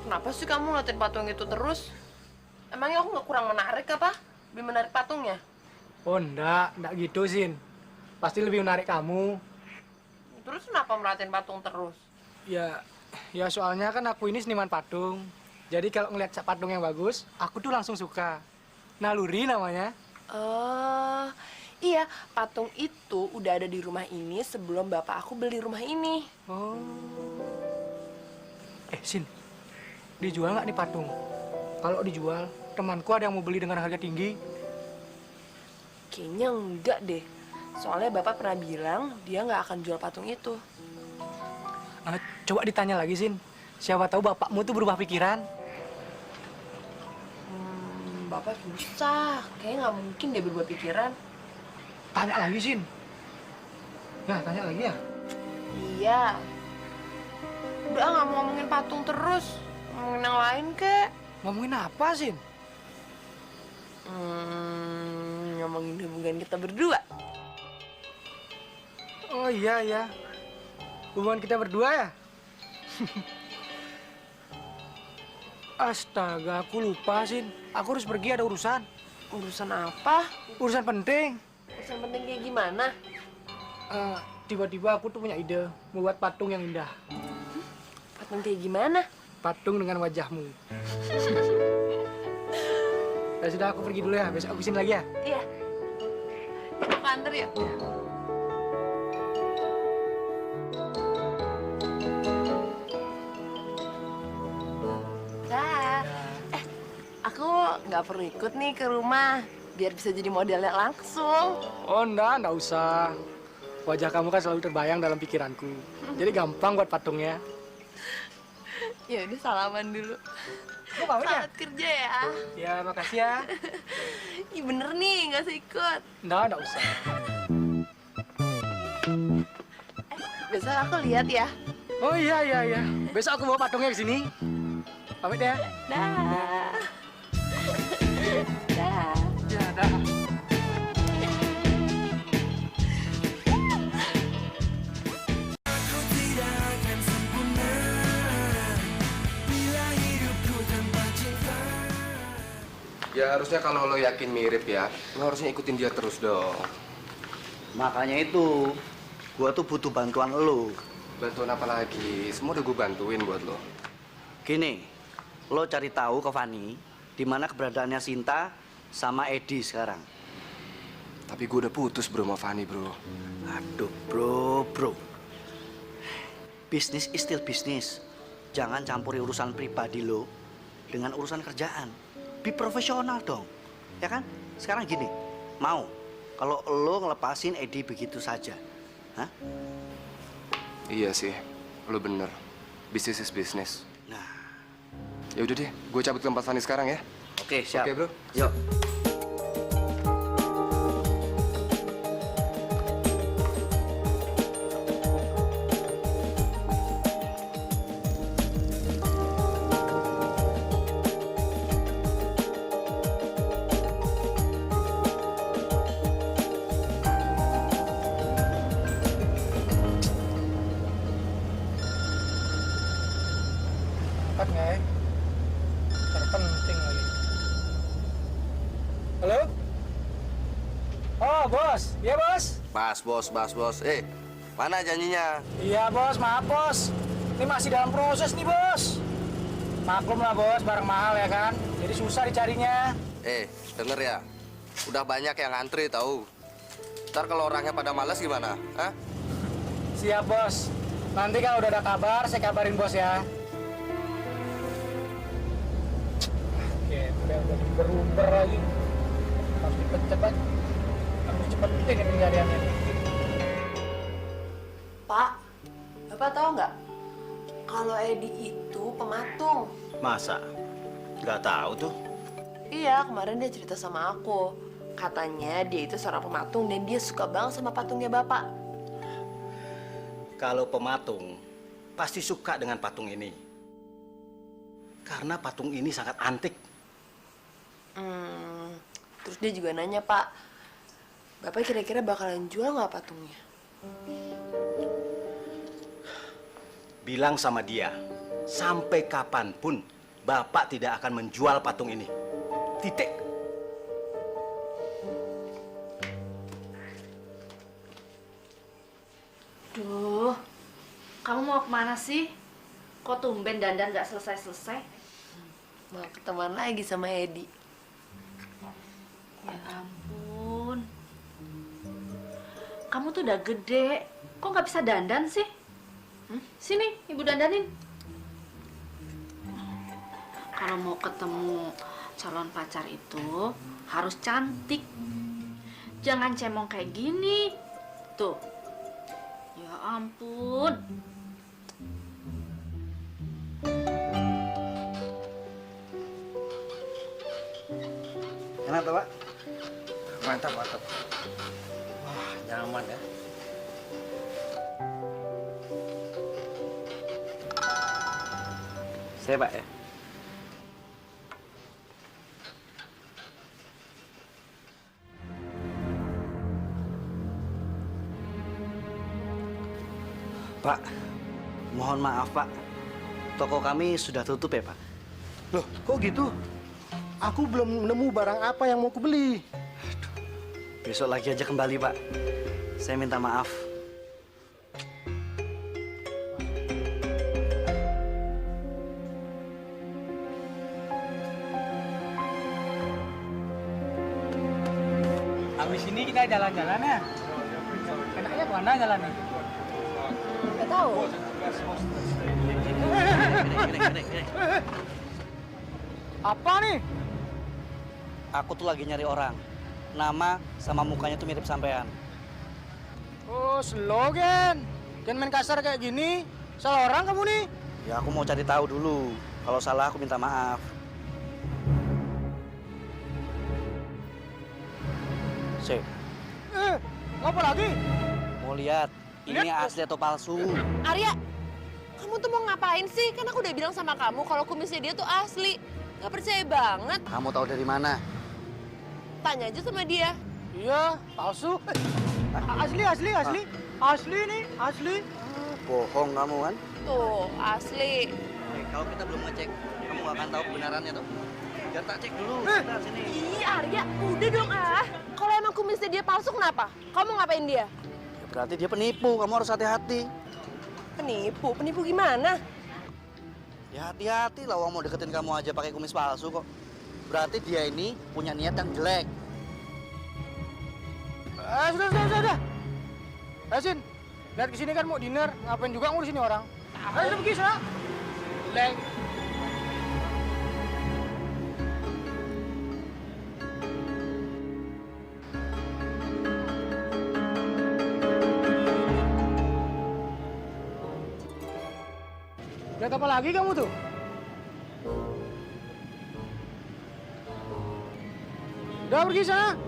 Kenapa sih kamu ngeliatin patung itu terus? Emangnya aku nggak kurang menarik apa? Lebih menarik patungnya? Oh, enggak gitu, Sin. Pasti lebih menarik kamu. Terus kenapa merhatiin patung terus? Ya soalnya kan aku ini seniman patung. Jadi kalau ngeliat patung yang bagus, aku tuh langsung suka. Naluri namanya. Iya, patung itu udah ada di rumah ini sebelum bapak aku beli rumah ini. Oh. Sin, dijual nggak nih patung? Kalau dijual, temanku ada yang mau beli dengan harga tinggi. Kayaknya enggak deh. Soalnya bapak pernah bilang dia nggak akan jual patung itu. Coba ditanya lagi, Sin. Siapa tahu bapakmu tuh berubah pikiran. Bapak susah. Kayaknya nggak mungkin dia berubah pikiran. Tanya lagi, Sin. Nah, tanya lagi ya? Iya. Udah nggak mau ngomongin patung terus. Ngomongin yang lain, kek. Ngomongin apa, Sin? Ngomongin hubungan kita berdua. Oh iya. Hubungan kita berdua ya? Astaga, aku lupa, Sin. Aku harus pergi, ada urusan. Urusan apa? Urusan penting. Urusan penting kayak gimana? Tiba-tiba aku tuh punya ide membuat patung yang indah. Patung kayak gimana? Patung dengan wajahmu. Ya sudah, aku pergi dulu ya. Besok aku kesini lagi ya. Iya. Kita ke kantor yuk. Aku nggak perlu ikut nih ke rumah, biar bisa jadi modelnya langsung. Oh enggak usah. Wajah kamu kan selalu terbayang dalam pikiranku. Jadi gampang buat patungnya. Ya udah salaman dulu. Selamat kerja ya. Ya, makasih ya. Ih bener nih, nggak usah ikut. Enggak usah. Besok aku lihat ya. Oh iya. Besok aku bawa patungnya ke sini. Pamit ya. Dah. Dah. Ya, dah. Ya harusnya kalau lo yakin mirip ya, lo harusnya ikutin dia terus dong. Makanya itu, gua tuh butuh bantuan lo. Bantuan apa lagi? Semua udah gue bantuin buat lo. Gini, lo cari tahu ke Fani di mana keberadaannya Sinta sama Edi sekarang. Tapi gue udah putus bro sama Fani bro. Aduh bro. Bisnis is still bisnis. Jangan campuri urusan pribadi lo dengan urusan kerjaan. lebih profesional dong. Ya kan? Sekarang gini, mau kalau lo ngelepasin Edi begitu saja? Hah? Iya sih, lo bener. Bisnis is bisnis. Nah. Ya udah deh, gue cabut ke tempat Fanny sekarang ya. Oke, siap. Oke, bro. Yuk. Cepat nggak ya? Terpenting lagi. Halo? Oh, bos. Iya, bos? Bos. Mana janjinya? Iya, bos. Maaf, bos. Ini masih dalam proses nih, bos. Maklum lah, bos. Barang mahal ya kan? Jadi susah dicarinya. Denger ya. Udah banyak yang ngantri tahu. Ntar kalau orangnya pada malas gimana? Hah? Siap, bos. Nanti kalau udah ada kabar, saya kabarin bos ya. Oke, udah berubah lagi. Harus cepet-cepet. Harus cepetin ini pencariannya. Pak, Bapak tahu nggak? Kalau Edi itu pematung. Masa? Nggak tahu tuh. Iya, kemarin dia cerita sama aku. Katanya dia itu seorang pematung dan dia suka banget sama patungnya Bapak. Kalau pematung, pasti suka dengan patung ini. Karena patung ini sangat antik. Terus dia juga nanya, Pak, Bapak kira-kira bakalan jual nggak patungnya? Bilang sama dia, sampai kapanpun Bapak tidak akan menjual patung ini. Titik. Duh, kamu mau kemana sih? Kok tumben dandan nggak selesai-selesai? Mau ketemuan lagi sama Edi. Ya ampun. Kamu tuh udah gede, kok nggak bisa dandan sih? Sini, ibu dandanin. Kalau mau ketemu calon pacar itu harus cantik. Jangan cemong kayak gini. Tuh. Ya ampun. Enak tuh, Pak? Mantap. Wah, nyaman ya. Saya, Pak, ya. Pak, mohon maaf, Pak. Toko kami sudah tutup ya, Pak. Loh, kok gitu? Aku belum nemu barang apa yang mau kubeli. Besok lagi aja kembali, Pak. Saya minta maaf. Habis ini kita jalan-jalan ya. Enaknya kemana jalannya? Nggak tahu. Gini. Apa nih? Aku tuh lagi nyari orang. Nama sama mukanya tuh mirip sampean. Oh, slogan. Jangan main kasar kayak gini. Salah orang kamu nih. Ya aku mau cari tahu dulu. Kalau salah aku minta maaf. Sip. Apa lagi? Mau lihat ini asli atau palsu? Arya, kamu tuh mau ngapain sih? Kan aku udah bilang sama kamu kalau kumisnya dia tuh asli. Gak percaya banget. Kamu tahu dari mana? Tanya aja sama dia. Iya, palsu. Asli. Asli nih, asli. Bohong kamu kan? Tuh, asli. Kalau kita belum ngecek, kamu gak akan tahu kebenarannya tuh. Biar tak cek dulu. Sebentar, sini. Ih, Arya, udah dong Kalau emang kumisnya dia palsu, kenapa? Kamu ngapain dia? Ya, berarti dia penipu. Kamu harus hati-hati. Penipu? Penipu gimana? Ya hati-hati lah, orang mau deketin kamu aja pakai kumis palsu kok. Berarti dia ini punya niat yang jelek. Sudah. Sin, lihat kesini kan mau dinner. Ngapain juga ngurus ini orang? Ayo pergi sana. Leng. Lihat apa lagi kamu tuh? Udah pergi sana.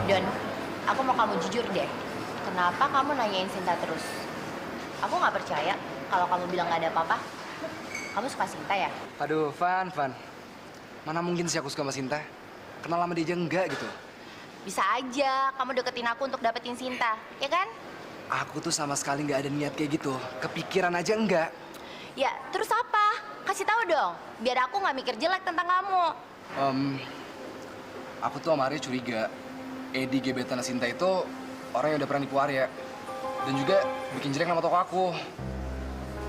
Don, aku mau kamu jujur deh. Kenapa kamu nanyain Sinta terus? Aku nggak percaya kalau kamu bilang nggak ada apa-apa. Kamu suka Sinta ya? Aduh, Van. Mana mungkin sih aku suka sama Sinta? Kenal sama dia aja enggak gitu. Bisa aja kamu deketin aku untuk dapetin Sinta, ya kan? Aku tuh sama sekali nggak ada niat kayak gitu. Kepikiran aja enggak. Ya, terus apa? Kasih tahu dong, biar aku nggak mikir jelek tentang kamu. Aku tuh sama Arya curiga. Edi gebetan Sinta itu orang yang udah pernah nipu Arya. Dan juga bikin jelek nama toko aku.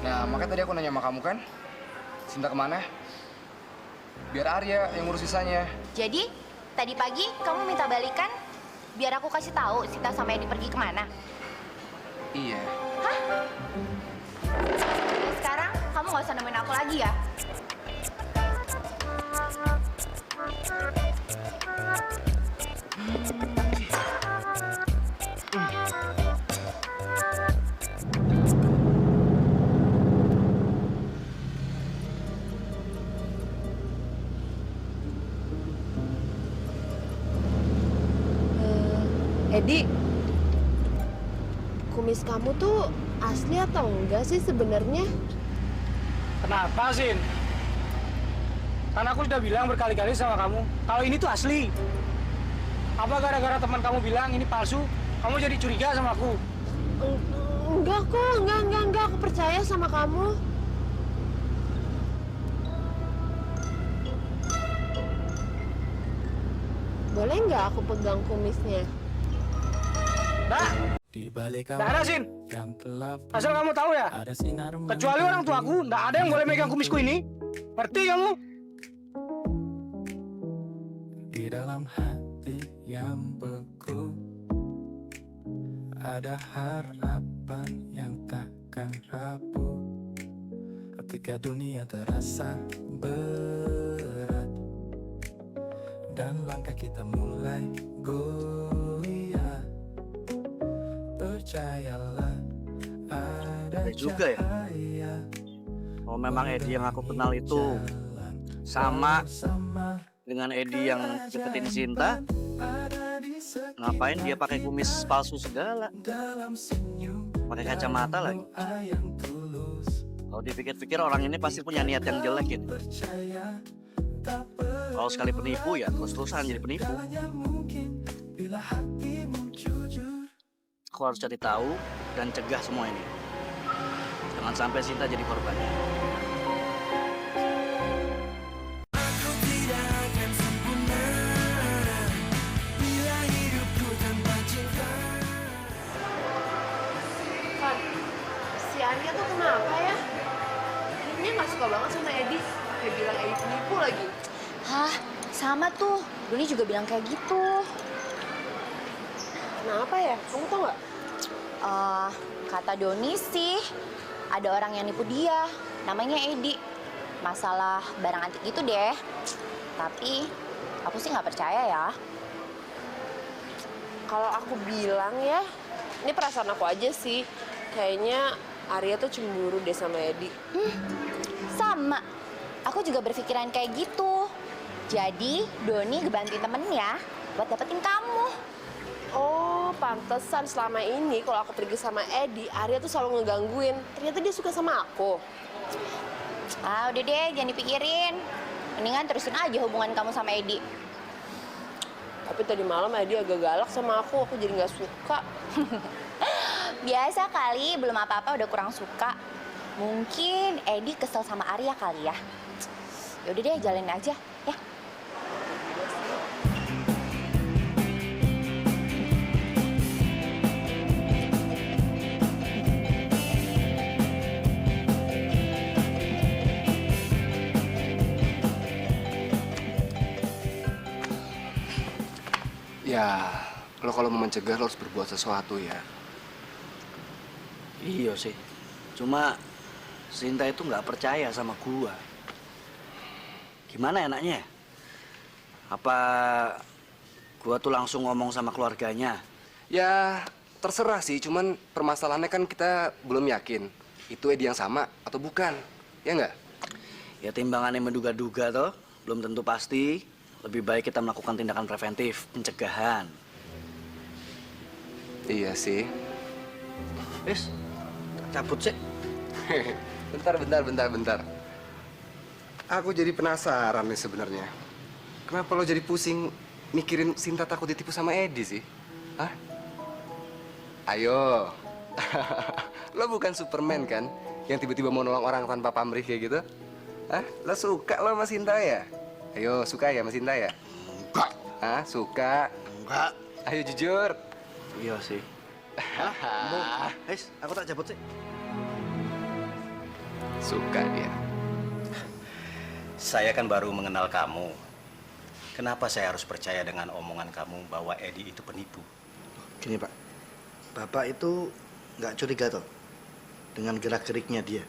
Nah, makanya tadi aku nanya sama kamu kan, Sinta kemana? Biar Arya yang ngurus sisanya. Jadi, tadi pagi kamu minta balikan biar aku kasih tahu Sinta sama Edi pergi kemana? Iya. Hah? Dan sekarang kamu nggak usah nemuin aku lagi ya? Edi, kumis kamu tuh asli atau enggak sih sebenarnya? Kenapa, Sin? Kan aku sudah bilang berkali-kali sama kamu, kalau ini tuh asli. Apa gara-gara teman kamu bilang ini palsu, kamu jadi curiga sama aku? Enggak kok, enggak. Aku percaya sama kamu. Boleh nggak aku pegang kumisnya? Di balik Nggak ada, Sin. yang gelap Asal kamu tahu ya, ada sinar kecuali orang tuaku, nggak ada yang boleh megang kumisku ini. Ngerti kamu? di dalam hati yang beku. Ada harapan yang takkan rapuh ketika dunia terasa berat dan langkah kita mulai goyah. Percayalah ada juga ya? cahaya. Oh, memang Edi yang aku kenal itu sama dengan Edi yang deketin Sinta. Ngapain dia pakai kumis palsu segala? Pakai kacamata lagi. Kalau dipikir-pikir orang ini pasti punya niat yang jelek ini. Kalau sekali penipu ya terus-terusan jadi penipu. Aku harus cari tahu dan cegah semua ini. Jangan sampai Sinta jadi korban. Van, si Arya tuh kenapa ya? Dia nggak suka banget sama Edi. Kayak bilang Edi penipu lagi. Hah, sama tuh. Doni juga bilang kayak gitu. Kenapa ya? Kamu tau nggak? Kata Doni sih, ada orang yang nipu dia. Namanya Edi. Masalah barang antik gitu deh. Tapi, aku sih nggak percaya ya. Kalau aku bilang ya, ini perasaan aku aja sih. Kayaknya Arya tuh cemburu deh sama Edi. Sama. Aku juga berpikiran kayak gitu. Jadi, Doni ngebantuin temennya buat dapetin kamu. Oh, pantesan selama ini kalau aku pergi sama Edi, Arya tuh selalu ngegangguin. Ternyata dia suka sama aku. Ah, udah deh, jangan dipikirin. Mendingan terusin aja hubungan kamu sama Edi. Tapi tadi malam Edi agak galak sama aku jadi nggak suka. Biasa kali, belum apa-apa udah kurang suka. Mungkin Edi kesel sama Arya kali ya. Yaudah deh, jalanin aja, ya. Ya, lo kalau mau mencegah lo harus berbuat sesuatu ya. Iya sih. Cuma Sinta itu nggak percaya sama gua. Gimana enaknya? Apa gua tuh langsung ngomong sama keluarganya? Ya, terserah sih. Cuman permasalahannya kan kita belum yakin itu Edi yang sama atau bukan. Ya nggak? Ya timbangannya menduga-duga toh, belum tentu pasti. Lebih baik kita melakukan tindakan preventif, pencegahan. Iya sih. Wis, cabut sih. Bentar. Aku jadi penasaran nih sebenarnya. Kenapa lo jadi pusing mikirin Sinta takut ditipu sama Edi sih? Hah? Ayo. Lo bukan Superman kan? Yang tiba-tiba mau nolong orang tanpa pamrih kayak gitu? Hah? Lo suka lo sama Sinta ya? Ayo, suka ya sama Sinta ya? Enggak. Hah? Suka? Enggak. Ayo jujur. Iya sih. Wis, aku tak cabut sih. Suka dia. Saya kan baru mengenal kamu. Kenapa saya harus percaya dengan omongan kamu bahwa Edi itu penipu? Gini Pak, Bapak itu nggak curiga toh dengan gerak-geriknya dia.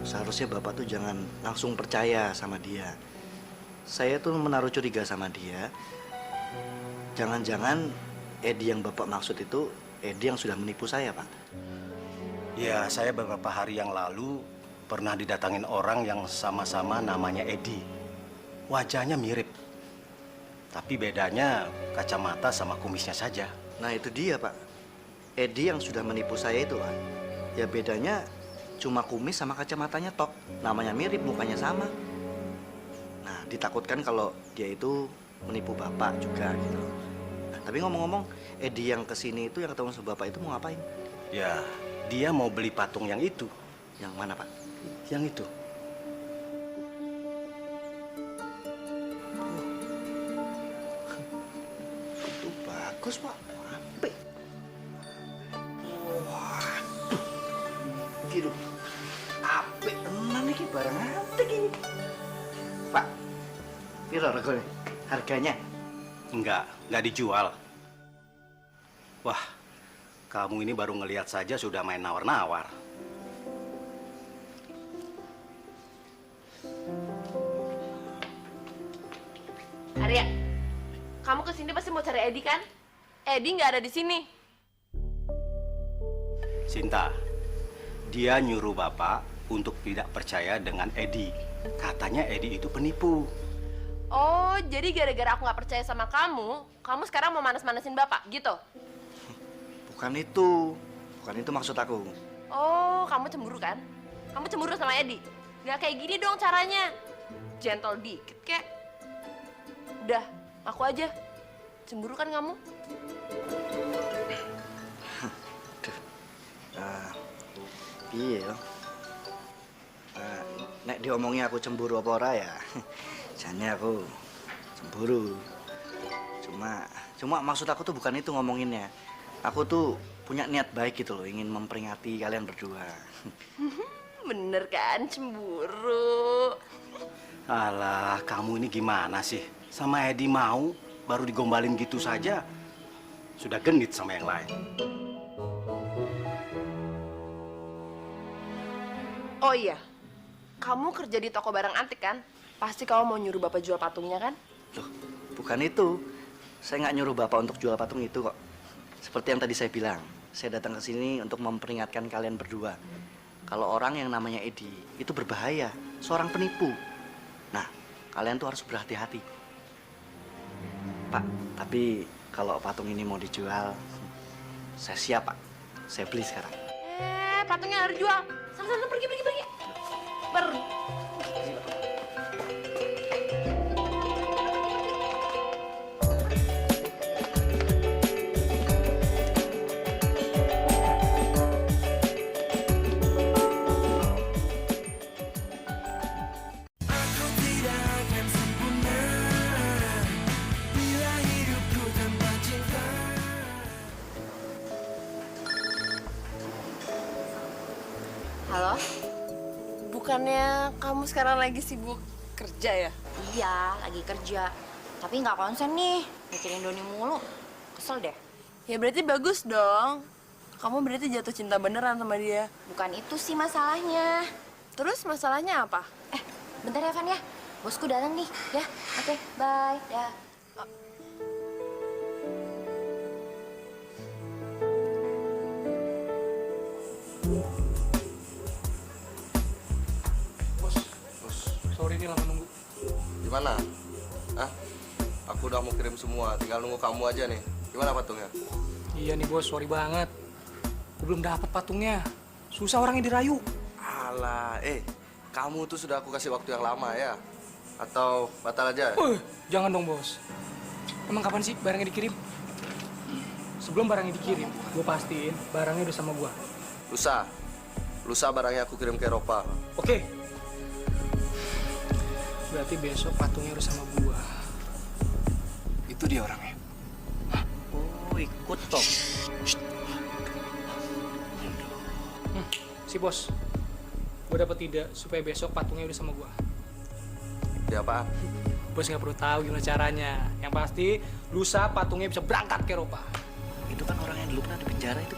Seharusnya Bapak tuh jangan langsung percaya sama dia. Saya tuh menaruh curiga sama dia. Jangan-jangan Edi yang Bapak maksud itu Edi yang sudah menipu saya, Pak. Ya, saya beberapa hari yang lalu pernah didatangin orang yang sama-sama namanya Edi. Wajahnya mirip. Tapi bedanya kacamata sama kumisnya saja. Nah itu dia, Pak. Edi yang sudah menipu saya itu, Pak. Ya bedanya cuma kumis sama kacamatanya tok. Namanya mirip, mukanya sama. Nah, ditakutkan kalau dia itu menipu Bapak juga gitu. Nah, tapi ngomong-ngomong, Edi yang kesini itu yang ketemu sama Bapak itu mau ngapain? Ya, dia mau beli patung yang itu. Yang mana, Pak? Yang itu. Itu bagus, Pak. Apik. Waduh. Gitu. Apik tenan iki barang antik ini. Pak, piro regane? Harganya? Enggak dijual. Wah, kamu ini baru ngelihat saja sudah main nawar-nawar. Arya, kamu kesini pasti mau cari Edi kan? Edi nggak ada di sini. Sinta, dia nyuruh Bapak untuk tidak percaya dengan Edi. Katanya Edi itu penipu. Oh, jadi gara-gara aku nggak percaya sama kamu, kamu sekarang mau manas-manasin Bapak, gitu? Bukan itu maksud aku. Oh, kamu cemburu kan? Kamu cemburu sama Edi? Nggak kayak gini dong caranya. Gentle dikit, kek. Udah, aku aja. Cemburu kan kamu? Iya. Nek diomongnya aku cemburu apa ora ya? Jane aku cemburu. Cuma maksud aku tuh bukan itu ngomonginnya. Aku tuh punya niat baik gitu loh, ingin memperingati kalian berdua. Bener kan, cemburu. Alah, kamu ini gimana sih? Sama Edi mau, baru digombalin gitu saja. Sudah genit sama yang lain. Oh iya, kamu kerja di toko barang antik kan? Pasti kamu mau nyuruh Bapak jual patungnya kan? Loh, bukan itu. Saya nggak nyuruh Bapak untuk jual patung itu kok. Seperti yang tadi saya bilang, saya datang ke sini untuk memperingatkan kalian berdua. Kalau orang yang namanya Edi itu berbahaya, seorang penipu. Nah, kalian tuh harus berhati-hati. Pak, tapi kalau patung ini mau dijual, saya siap, Pak. Saya beli sekarang. Patungnya harus jual. Sana, pergi. Pergi. Aku tidak akan sempurna bila hidupku tanpa cinta. Halo? Bukannya kamu sekarang lagi sibuk kerja ya? Iya, lagi kerja. Tapi nggak konsen nih, mikirin Doni mulu. Kesel deh. Ya berarti bagus dong. kamu berarti jatuh cinta beneran sama dia. Bukan itu sih masalahnya. Terus masalahnya apa? Bentar ya, Van ya. Bosku datang nih. Ya, oke, bye. Ya. Bos, sorry nih lama nunggu. Gimana? Hah? Aku udah mau kirim semua, tinggal nunggu kamu aja nih. Gimana patungnya? Iya nih bos, sorry banget. Gue belum dapat patungnya. Susah orangnya dirayu. Alah, kamu tuh sudah aku kasih waktu yang lama ya? Atau batal aja? Jangan dong bos. Emang kapan sih barangnya dikirim? Sebelum barangnya dikirim, gue pastiin barangnya udah sama gue. Lusa. Lusa barangnya aku kirim ke Eropa. Oke. Berarti besok patungnya udah sama gue. Itu dia orangnya. Oh, ikut toh. Si bos. Gue dapet ide supaya besok patungnya udah sama gue. Dia apaan? Bos nggak perlu tahu gimana caranya. Yang pasti lusa patungnya bisa berangkat ke Eropa. Itu kan orang yang dulu pernah di penjara itu.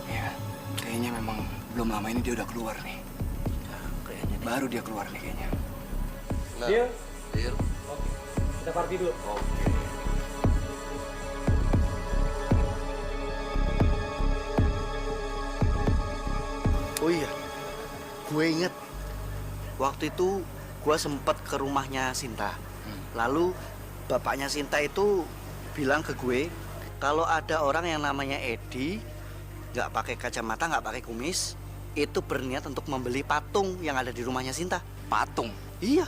Ya, kayaknya memang belum lama ini dia udah keluar nih. Kayaknya Baru dia keluar nih kayaknya. Nah, Deal? Deal. Oke. Kita party dulu. Oke. Oh iya, gue inget waktu itu gue sempet ke rumahnya Sinta. Lalu bapaknya Sinta itu bilang ke gue kalau ada orang yang namanya Edi, nggak pakai kacamata, nggak pakai kumis, itu berniat untuk membeli patung yang ada di rumahnya Sinta. Patung? Iya,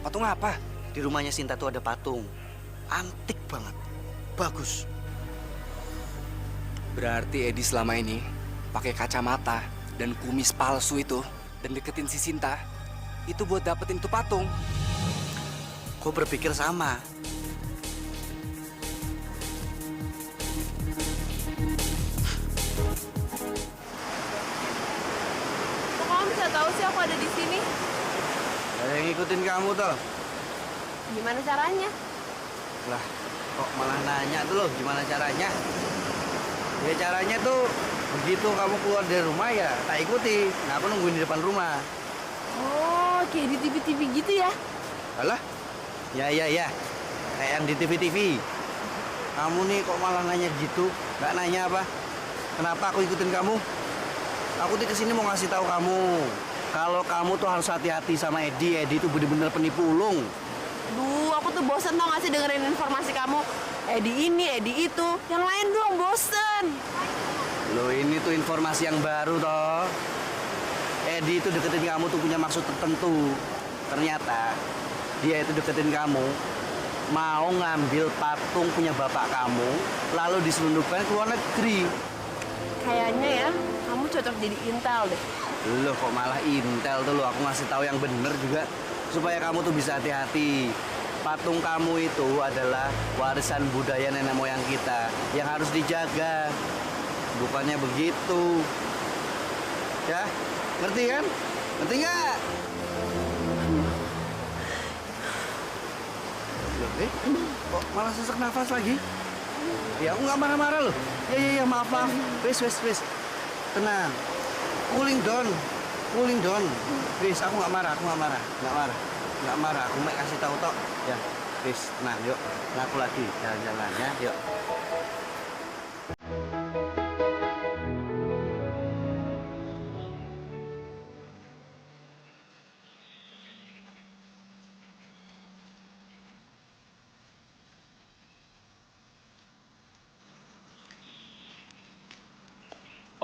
Patung apa? di rumahnya Sinta tuh ada patung, antik banget, bagus. Berarti Edi selama ini pakai kacamata dan kumis palsu itu dan deketin si Sinta itu buat dapetin itu patung. Gue berpikir sama. Kok kamu bisa tahu sih aku ada di sini? Ada yang ngikutin kamu toh? Gimana caranya? Lah, kok malah nanya tuh loh gimana caranya? Ya caranya tuh begitu kamu keluar dari rumah ya tak ikuti. Nah aku nungguin di depan rumah. Oh, kayak di TV-TV gitu ya? Alah, ya. Kayak yang di TV-TV. Kamu nih kok malah nanya gitu? Gak nanya apa? Kenapa aku ikutin kamu? Aku tuh kesini mau ngasih tahu kamu. Kalau kamu tuh harus hati-hati sama Edi. Edi itu bener-bener penipu ulung. Duh, aku tuh bosen tau gak sih dengerin informasi kamu. Edi ini, Edi itu. Yang lain dong, bosen. Loh ini tuh informasi yang baru toh. Edi itu deketin kamu tuh punya maksud tertentu. Ternyata dia itu deketin kamu mau ngambil patung punya bapak kamu lalu diselundupkan ke luar negeri. Kayaknya ya, kamu cocok jadi intel deh. Loh kok malah intel tuh lo, aku ngasih tahu yang bener juga supaya kamu tuh bisa hati-hati. Patung kamu itu adalah warisan budaya nenek moyang kita yang harus dijaga. Bukannya begitu. Ya, ngerti kan? Ngerti nggak? Loh, kok malah sesak nafas lagi? Ya, aku nggak marah-marah loh. Ya, maaf. Wes. Tenang. Cooling down. Wes, aku nggak marah. Aku mau kasih tahu tok. Ya, wes, tenang, yuk. Ngaku lagi jalan-jalan ya, yuk.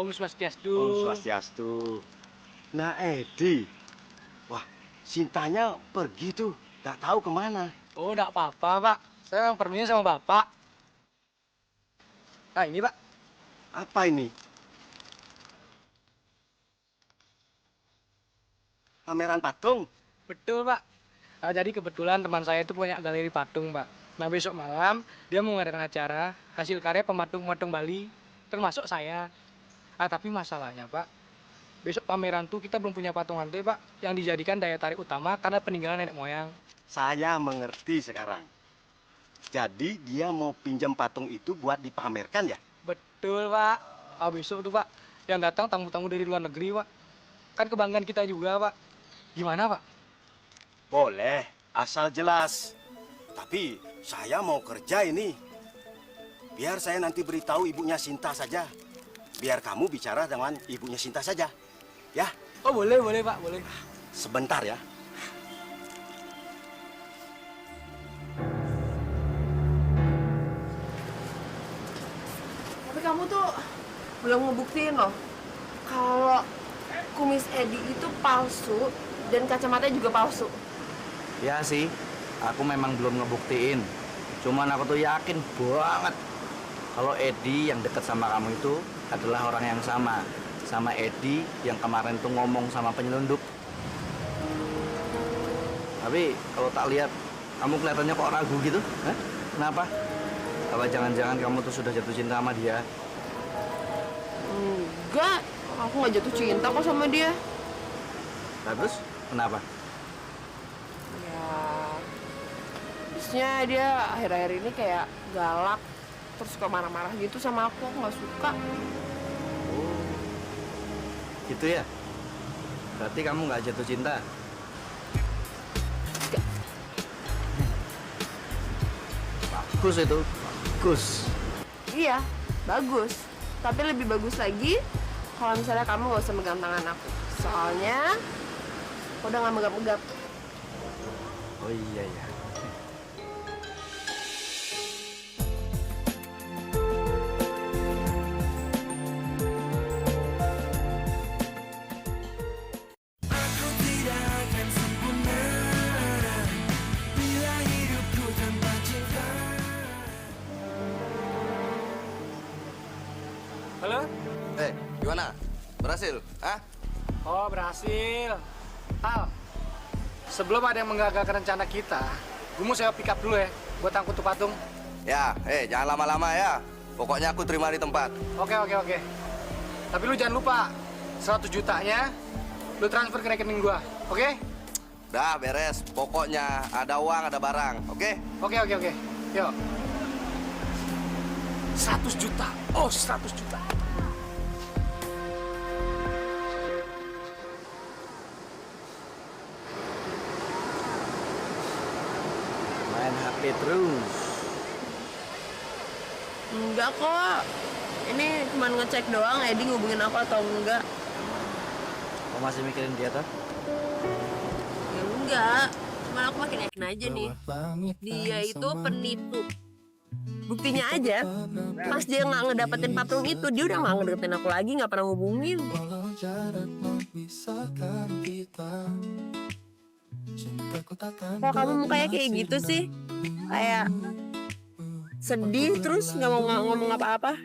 Om Swastiastu. Om Swastiastu. Nah, Edi. Wah, Sintanya pergi tuh. Nggak tahu kemana. Oh, enggak apa-apa, Pak. Saya perlunya sama Bapak. Nah, ini, Pak. Apa ini? Pameran patung? Betul, Pak. Nah, jadi kebetulan teman saya itu punya galeri patung, Pak. Nah, besok malam dia mau ngadain acara hasil karya pematung-pematung Bali, termasuk saya. Ah, tapi masalahnya, Pak, besok pameran tuh kita belum punya patung hantu, Pak, yang dijadikan daya tarik utama karena peninggalan nenek moyang. Saya mengerti sekarang. Jadi dia mau pinjam patung itu buat dipamerkan ya? Betul, Pak. Besok tuh, Pak, yang datang tamu-tamu dari luar negeri, Pak. Kan kebanggaan kita juga, Pak. Gimana, Pak? Boleh, asal jelas. Tapi saya mau kerja ini. Biar saya nanti beritahu ibunya Sinta saja. Biar kamu bicara dengan ibunya Sinta saja. Ya? Oh, boleh, Pak, boleh. Sebentar ya. Tapi kamu tuh belum ngebuktiin loh kalau kumis Edi itu palsu dan kacamatanya juga palsu. Ya sih, aku memang belum ngebuktiin. Cuman aku tuh yakin banget kalau Edi yang deket sama kamu itu adalah orang yang sama Edi yang kemarin tuh ngomong sama penyelundup. Tapi kalau tak lihat, kamu kelihatannya kok ragu gitu? Hah? Kenapa? Apa jangan-jangan kamu tuh sudah jatuh cinta sama dia? Enggak, aku nggak jatuh cinta kok sama dia. Nah, terus kenapa? Ya, habisnya dia akhir-akhir ini kayak galak, terus suka marah-marah gitu sama aku nggak suka. Gitu ya? Berarti kamu nggak jatuh cinta? Bagus itu, bagus. Iya, bagus. Tapi lebih bagus lagi kalau misalnya kamu nggak usah megang tangan aku. Soalnya aku udah nggak megap-megap. Oh iya ya. Halo? Gimana? Berhasil? Hah? Oh, berhasil. Al, sebelum ada yang menggagalkan rencana kita, gue mau sewa pick up dulu ya, buat angkut tuh patung. Ya, jangan lama-lama ya. Pokoknya aku terima di tempat. Oke. Tapi lu jangan lupa, 100 jutanya lu transfer ke rekening gua, oke? Dah, beres. Pokoknya ada uang, ada barang, oke? Oke. Yuk. 100 juta. Oh, 100 juta. Main HP terus. Enggak kok. Ini cuma ngecek doang Edi ngubungin aku atau enggak. Kamu masih mikirin dia tuh? Ya enggak. Cuma aku makin yakin aja nih. Dia itu penipu. Buktinya aja, pas dia nggak ngedapetin patung itu, dia udah nggak ngedeketin aku lagi, nggak pernah ngubungin. Kok kamu mukanya kayak gitu sih? Kayak sedih terus nggak mau ngomong apa-apa?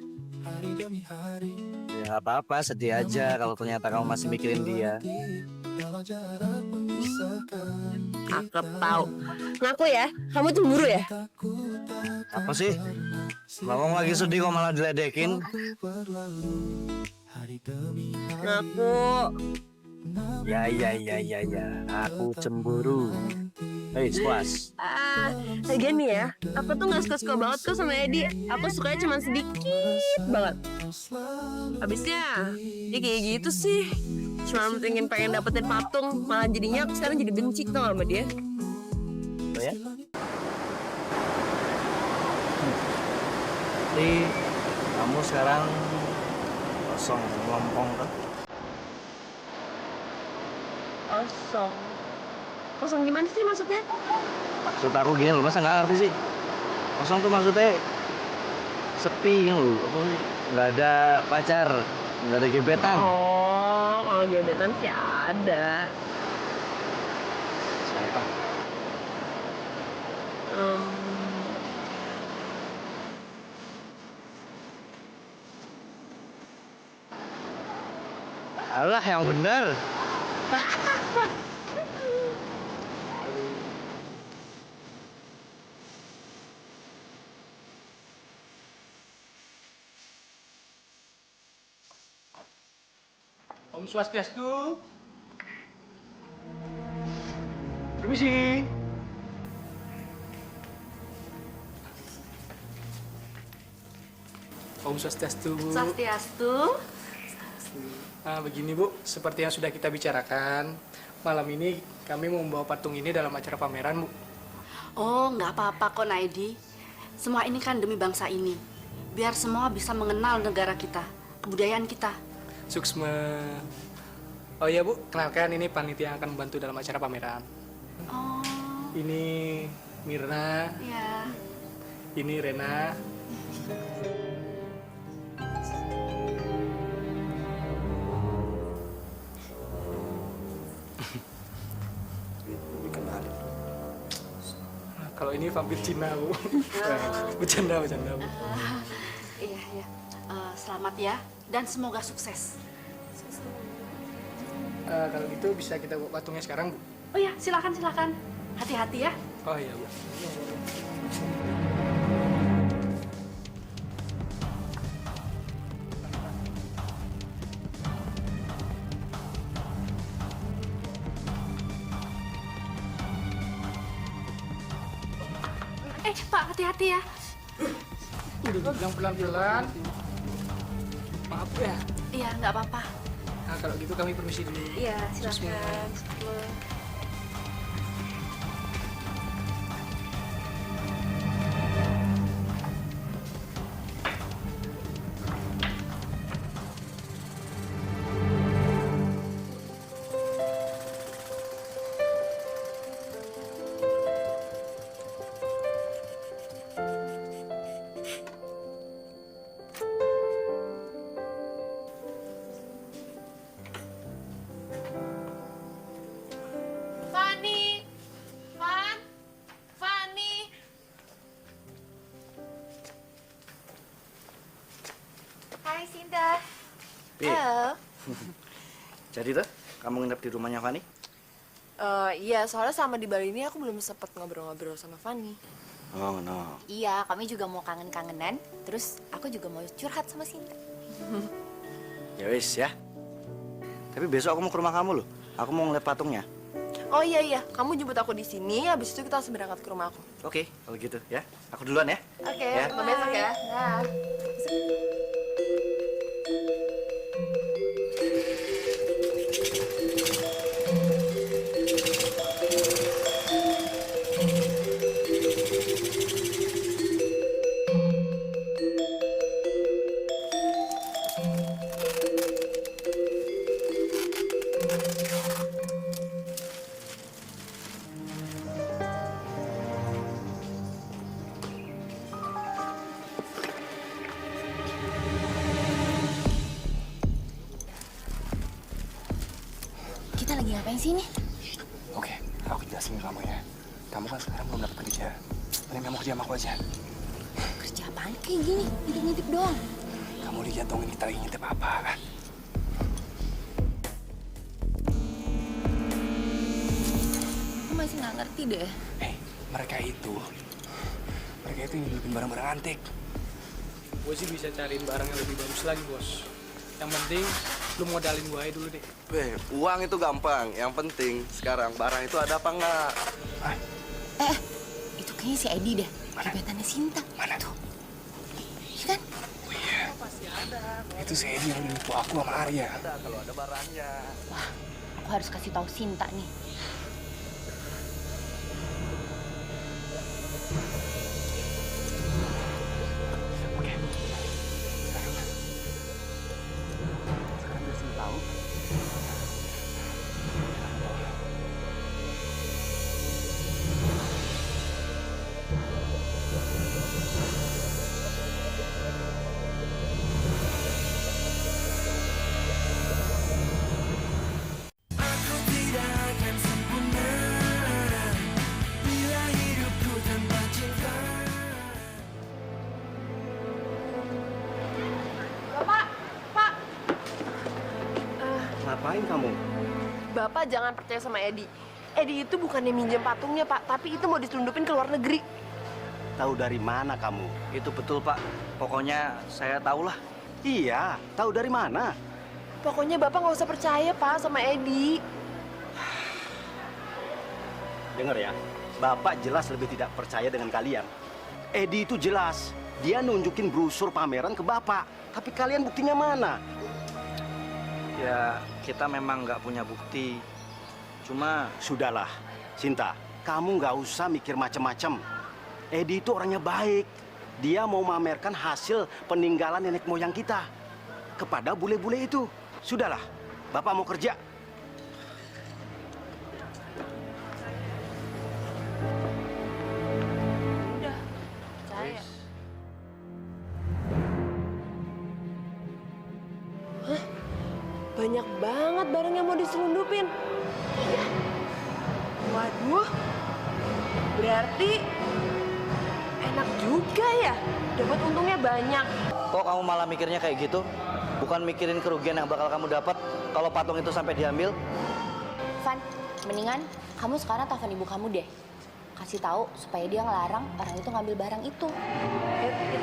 Ya nggak apa-apa, sedih aja kalau ternyata kamu masih mikirin dia. Cakep tahu. Ngaku ya, kamu cemburu ya? Apa sih? Ngomong lagi sedih kok malah diledekin. Ngaku. Ya. Aku cemburu. Hei, Squash. Lagian nih ya, aku tuh nggak suka-suka banget kok sama Edi. Aku sukanya cuma sedikit banget. Habisnya dia kayak gitu sih. Cuma pengen dapetin patung, malah jadinya aku sekarang jadi benci tuh sama dia. Oh ya? Jadi kamu sekarang kosong melompong kan? Kosong. Kosong gimana sih maksudnya? Maksud aku gini loh, masa nggak ngerti sih? Kosong tuh maksudnya sepi loh, nggak ada pacar, nggak ada gebetan. Oh, kalau gebetan sih ada. Siapa? Alah, yang bener. Om Swastiastu. Permisi. Om Swastiastu, Bu. Swastiastu. Nah, begini Bu, seperti yang sudah kita bicarakan, malam ini kami mau membawa patung ini dalam acara pameran, Bu. Oh, nggak apa-apa kok, Naidi. Semua ini kan demi bangsa ini. Biar semua bisa mengenal negara kita, kebudayaan kita. Suksma. Oh iya Bu, kenalkan ini panitia yang akan membantu dalam acara pameran. Oh. Ini Mirna. Ya. Ini Rena. Nah, kalau ini vampir Cina, Bu. Bercanda, Bu. Iya, iya. Selamat ya, dan semoga sukses. Kalau gitu bisa kita bawa patungnya sekarang, Bu? Oh ya, silakan. Hati-hati ya. Oh iya, Bu. Pak, hati-hati ya. Udah bilang pelan-pelan. Maaf ya. Iya, nggak apa-apa. Nah, kalau gitu kami permisi dulu. Iya, silakan. Hai Sinta. Pi. Halo. Jadi tuh, kamu nginep di rumahnya Fani? Iya, soalnya sama di Bali ini aku belum sempet ngobrol-ngobrol sama Fanny. Oh, no. Iya, kami juga mau kangen-kangenan. Terus aku juga mau curhat sama Sinta. Ya wis ya. Tapi besok aku mau ke rumah kamu loh. Aku mau ngeliat patungnya. Oh iya, kamu jemput aku di sini, habis itu kita langsung berangkat ke rumah aku. Oke, kalau gitu ya. Aku duluan ya. Oke, Ya. sampai besok ya. Dah. Kita lagi ngapain sih nih? Oke, aku jelasin ke kamu ya. Kamu kan sekarang belum dapat kerja. Mending kamu kerja sama aku aja. Kerja apaan kayak gini? Ngintip-ngintip doang. Kamu lihat dong ini kita lagi ngintip apa. Aku masih nggak ngerti deh. Mereka itu nyelipin barang-barang antik. Gue sih bisa cariin barang yang lebih bagus lagi, Bos. Yang penting lu modalin gue aja dulu deh. Uang itu gampang. Yang penting sekarang barang itu ada apa enggak? Itu kayaknya si Edi deh. Gebetannya Sinta. Mana tuh? Iya kan? Oh iya. Itu si Edi yang nipu aku sama Arya. Ada kalau ada barangnya. Wah, aku harus kasih tahu Sinta nih. Sekarang biar sini tahu. Ngapain kamu? Bapak jangan percaya sama Edi. Edi itu bukannya minjem patungnya, Pak, tapi itu mau diselundupin ke luar negeri. Tahu dari mana kamu? Itu betul, Pak. Pokoknya saya tahulah. Iya, tahu dari mana? Pokoknya Bapak nggak usah percaya, Pak, sama Edi. Dengar ya, Bapak jelas lebih tidak percaya dengan kalian. Edi itu jelas Dia nunjukin brosur pameran ke Bapak. Tapi kalian buktinya mana? Ya, kita memang nggak punya bukti. Cuma... Sudahlah, Sinta. Kamu nggak usah mikir macam-macam. Edi itu orangnya baik. Dia mau memamerkan hasil peninggalan nenek moyang kita kepada bule-bule itu. Sudahlah, Bapak mau kerja. Udah, percaya. Hah? Banyak banget barang yang mau diselundupin. Iya. Waduh, berarti enak juga ya, dapat untungnya banyak. Kok kamu malah mikirnya kayak gitu? Bukan mikirin kerugian yang bakal kamu dapat kalau patung itu sampai diambil? Van, mendingan kamu sekarang telepon ibu kamu deh. Kasih tahu supaya dia ngelarang orang itu ngambil barang itu.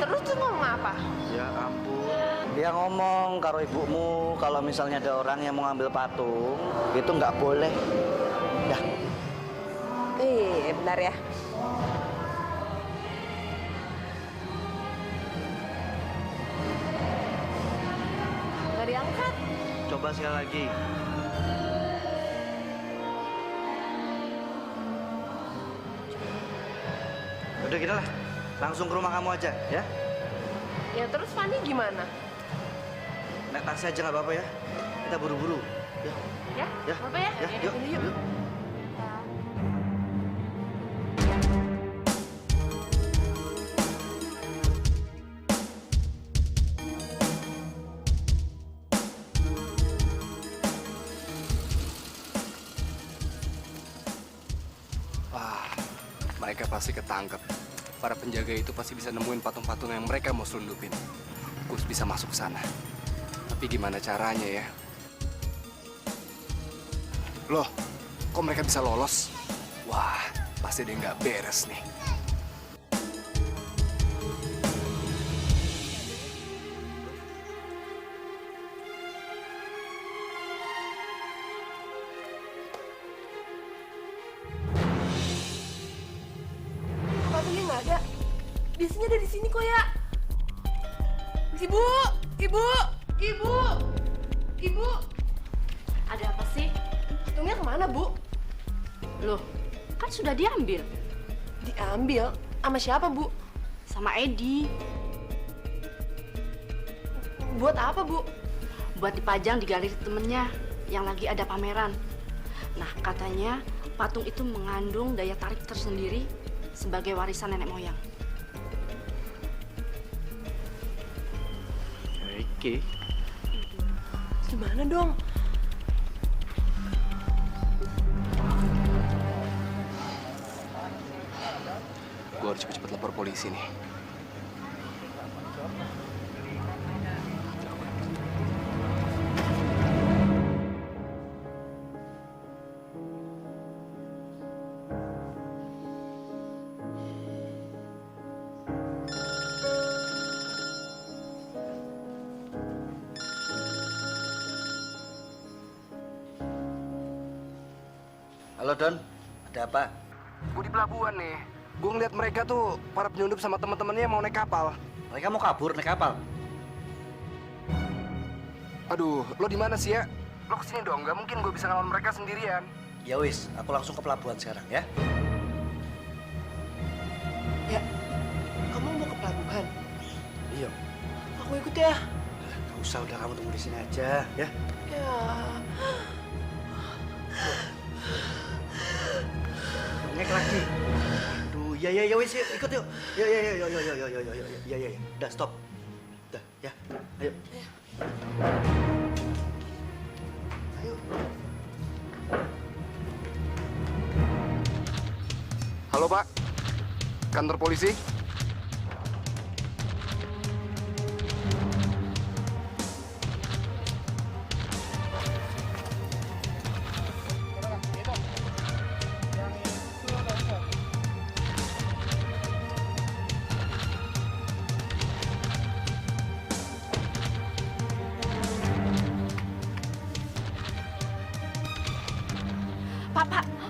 Terus tuh ngomong apa? Ya ampun. Dia ngomong karo ibumu kalau misalnya ada orang yang mau ngambil patung, itu nggak boleh. Ya. Bentar ya. Nggak diangkat. Coba sekali lagi. Udah gitu lah. Langsung ke rumah kamu aja, ya? Ya terus Fanny gimana? Naik taksi aja nggak apa-apa ya. Kita buru-buru. Ya. Ya? Ya. Apa ya? Ya, yuk. Yuk. Wah, mereka pasti ketangkep. Para penjaga itu pasti bisa nemuin patung-patung yang mereka mau selundupin. Gue bisa masuk ke sana. Tapi gimana caranya ya? Loh, kok mereka bisa lolos? Wah, pasti dia nggak beres nih. Patungnya nggak ada. Biasanya ada di sini kok ya. Ibu, ibu, ibu, ibu. Ada apa sih? Patungnya kemana, Bu? Loh, kan sudah diambil. Diambil? Sama siapa, Bu? Sama Edi. Buat apa, Bu? Buat dipajang di galeri temennya yang lagi ada pameran. Nah, katanya patung itu mengandung daya tarik tersendiri sebagai warisan nenek moyang. Oke. Gimana dong? Gue harus cepet-cepet lapor polisi nih. Halo Don, ada apa? Gue di pelabuhan nih. Gue ngeliat mereka tuh, para penyelundup sama teman-temannya mau naik kapal. Mereka mau kabur naik kapal? Aduh, lo di mana sih ya? Lo kesini dong, nggak mungkin gue bisa ngelawan mereka sendirian. Ya wis, aku langsung ke pelabuhan sekarang ya. Ya, kamu mau ke pelabuhan? Iya. Aku ikut ya. Gak usah, udah kamu tunggu di sini aja ya. Ya. Naik lagi. Aduh, ya wis yuk, ikut yuk. Ya. Udah stop. Udah ya. Ayo. Ayo. Halo Pak, kantor polisi?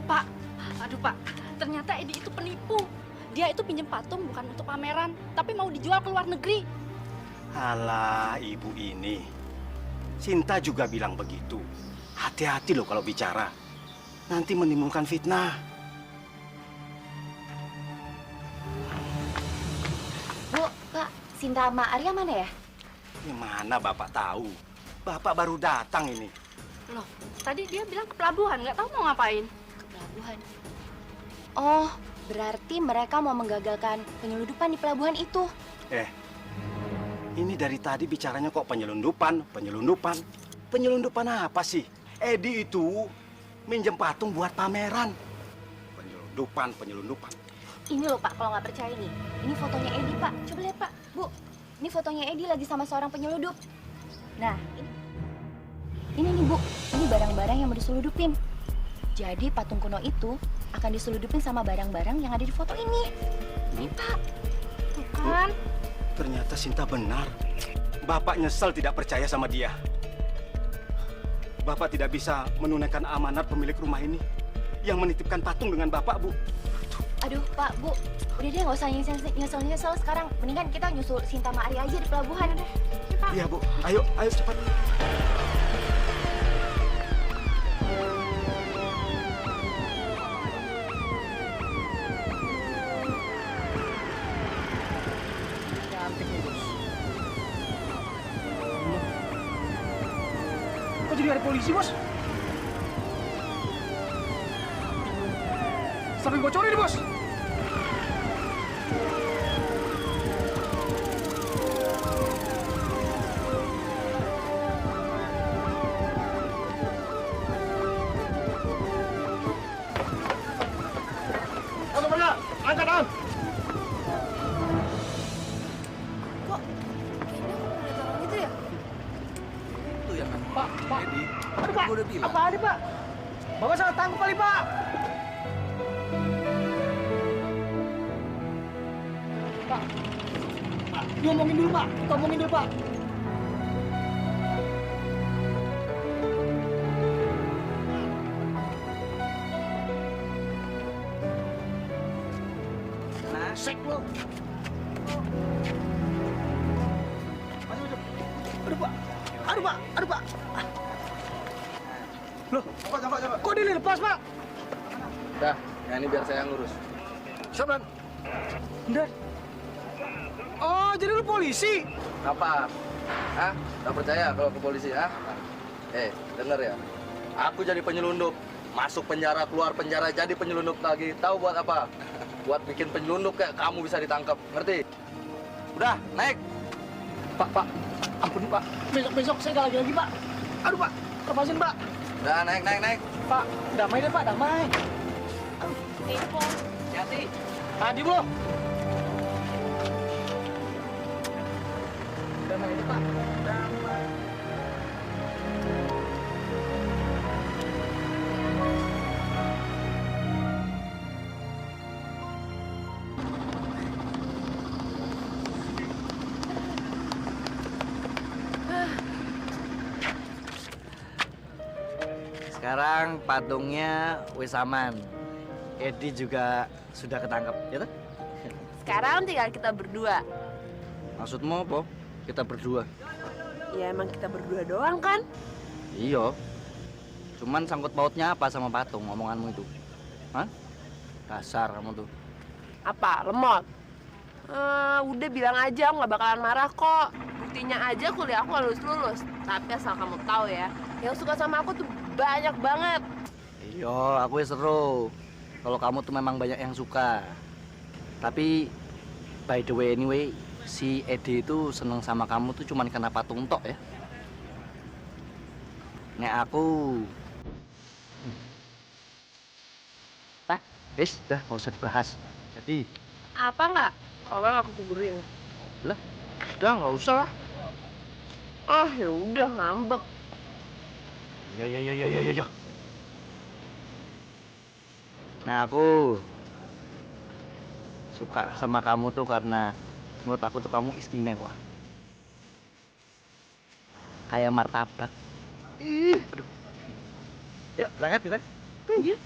Pak. Aduh Pak, ternyata Edi itu penipu. Dia itu pinjem patung bukan untuk pameran, tapi mau dijual ke luar negeri. Alah, ibu ini. Sinta juga bilang begitu. Hati-hati loh kalau bicara. Nanti menimbulkan fitnah. Bu, Pak, Sinta sama Arya mana ya? Gimana Bapak tahu? Bapak baru datang ini. Loh, tadi dia bilang ke pelabuhan, nggak tahu mau ngapain. Ke pelabuhan. Oh, berarti mereka mau menggagalkan penyeludupan di pelabuhan itu. Ini dari tadi bicaranya kok penyelundupan. Penyelundupan apa sih? Edi itu minjem patung buat pameran. Penyelundupan. Ini loh Pak, kalau nggak percaya nih. Ini fotonya Edi Pak. Coba lihat Pak. Bu, ini fotonya Edi lagi sama seorang penyeludup. Nah, ini nih Bu. Ini barang-barang yang mau diseludupin. Jadi patung kuno itu akan diseludupin sama barang-barang yang ada di foto ini. Ini Pak. Tuh kan? Ternyata Sinta benar. Bapak nyesel tidak percaya sama dia. Bapak tidak bisa menunaikan amanat pemilik rumah ini yang menitipkan patung dengan Bapak, Bu. Aduh Pak, Bu. Udah deh nggak usah nyesel sekarang. Mendingan kita nyusul Sinta sama Arya aja di pelabuhan. Udah. Iya, Bu. Ayo cepat. Kok jadi ada polisi, Bos? Sampai bocorin nih, Bos. Angkat mana? Angkat an. Kok kayaknya aku pernah lihat orang itu ya? Itu ya kan? Pak. Edi. Aduh, Pak. Gua udah bilang. Apa ada, Pak? Bapak salah tangkap kali, Pak. Pak. Diomongin dulu, Pak. Kita omongin dulu, Pak. Nasek lo. Aduh, Pak. Aduh, Pak. Loh, Coba. kok dilepas, Pak? Dah, yang ini biar saya ngurus. Siapa? Dan. Oh, jadi lu polisi? Apa? Hah? Gak percaya kalau ke polisi, ah? Denger ya. Aku jadi penyelundup. Masuk penjara, keluar penjara, jadi penyelundup lagi. Tahu buat apa? Buat bikin penyelundup kayak kamu bisa ditangkap. Ngerti? Udah, naik. Pak. Ampun, Pak. Besok saya nggak lagi, Pak. Aduh, Pak. Lepasin, Pak. Udah, naik. Pak, damai deh, Pak. Damai. Info. Hati. Tadi, bro. Damai deh, Pak. Damai. Sekarang patungnya wis aman. Edi juga sudah ketangkep, ya toh? Sekarang tinggal kita berdua. Maksudmu apa? Kita berdua? Ya emang kita berdua doang kan? Iya. Cuman sangkut pautnya apa sama patung omonganmu itu? Hah? Kasar kamu tuh. Apa? Lemot? Udah bilang aja, aku nggak bakalan marah kok. Buktinya aja kuliah aku nggak lulus. Tapi asal kamu tahu ya, yang suka sama aku tuh banyak banget. Iya, aku ya seru. Kalau kamu tuh memang banyak yang suka. Tapi by the way anyway, si Edi itu seneng sama kamu tuh cuman karena patung tok ya. Nek aku Pak, wis dah nggak usah dibahas. Jadi Apa nggak? Kalau nggak aku kuburin. lah, udah nggak usah lah. Ah ya udah ngambek. Ya. Nah, aku suka sama kamu tuh karena menurut aku tuh kamu istimewa. Kayak martabak. Aduh. Yuk, berangkat kita. Iya.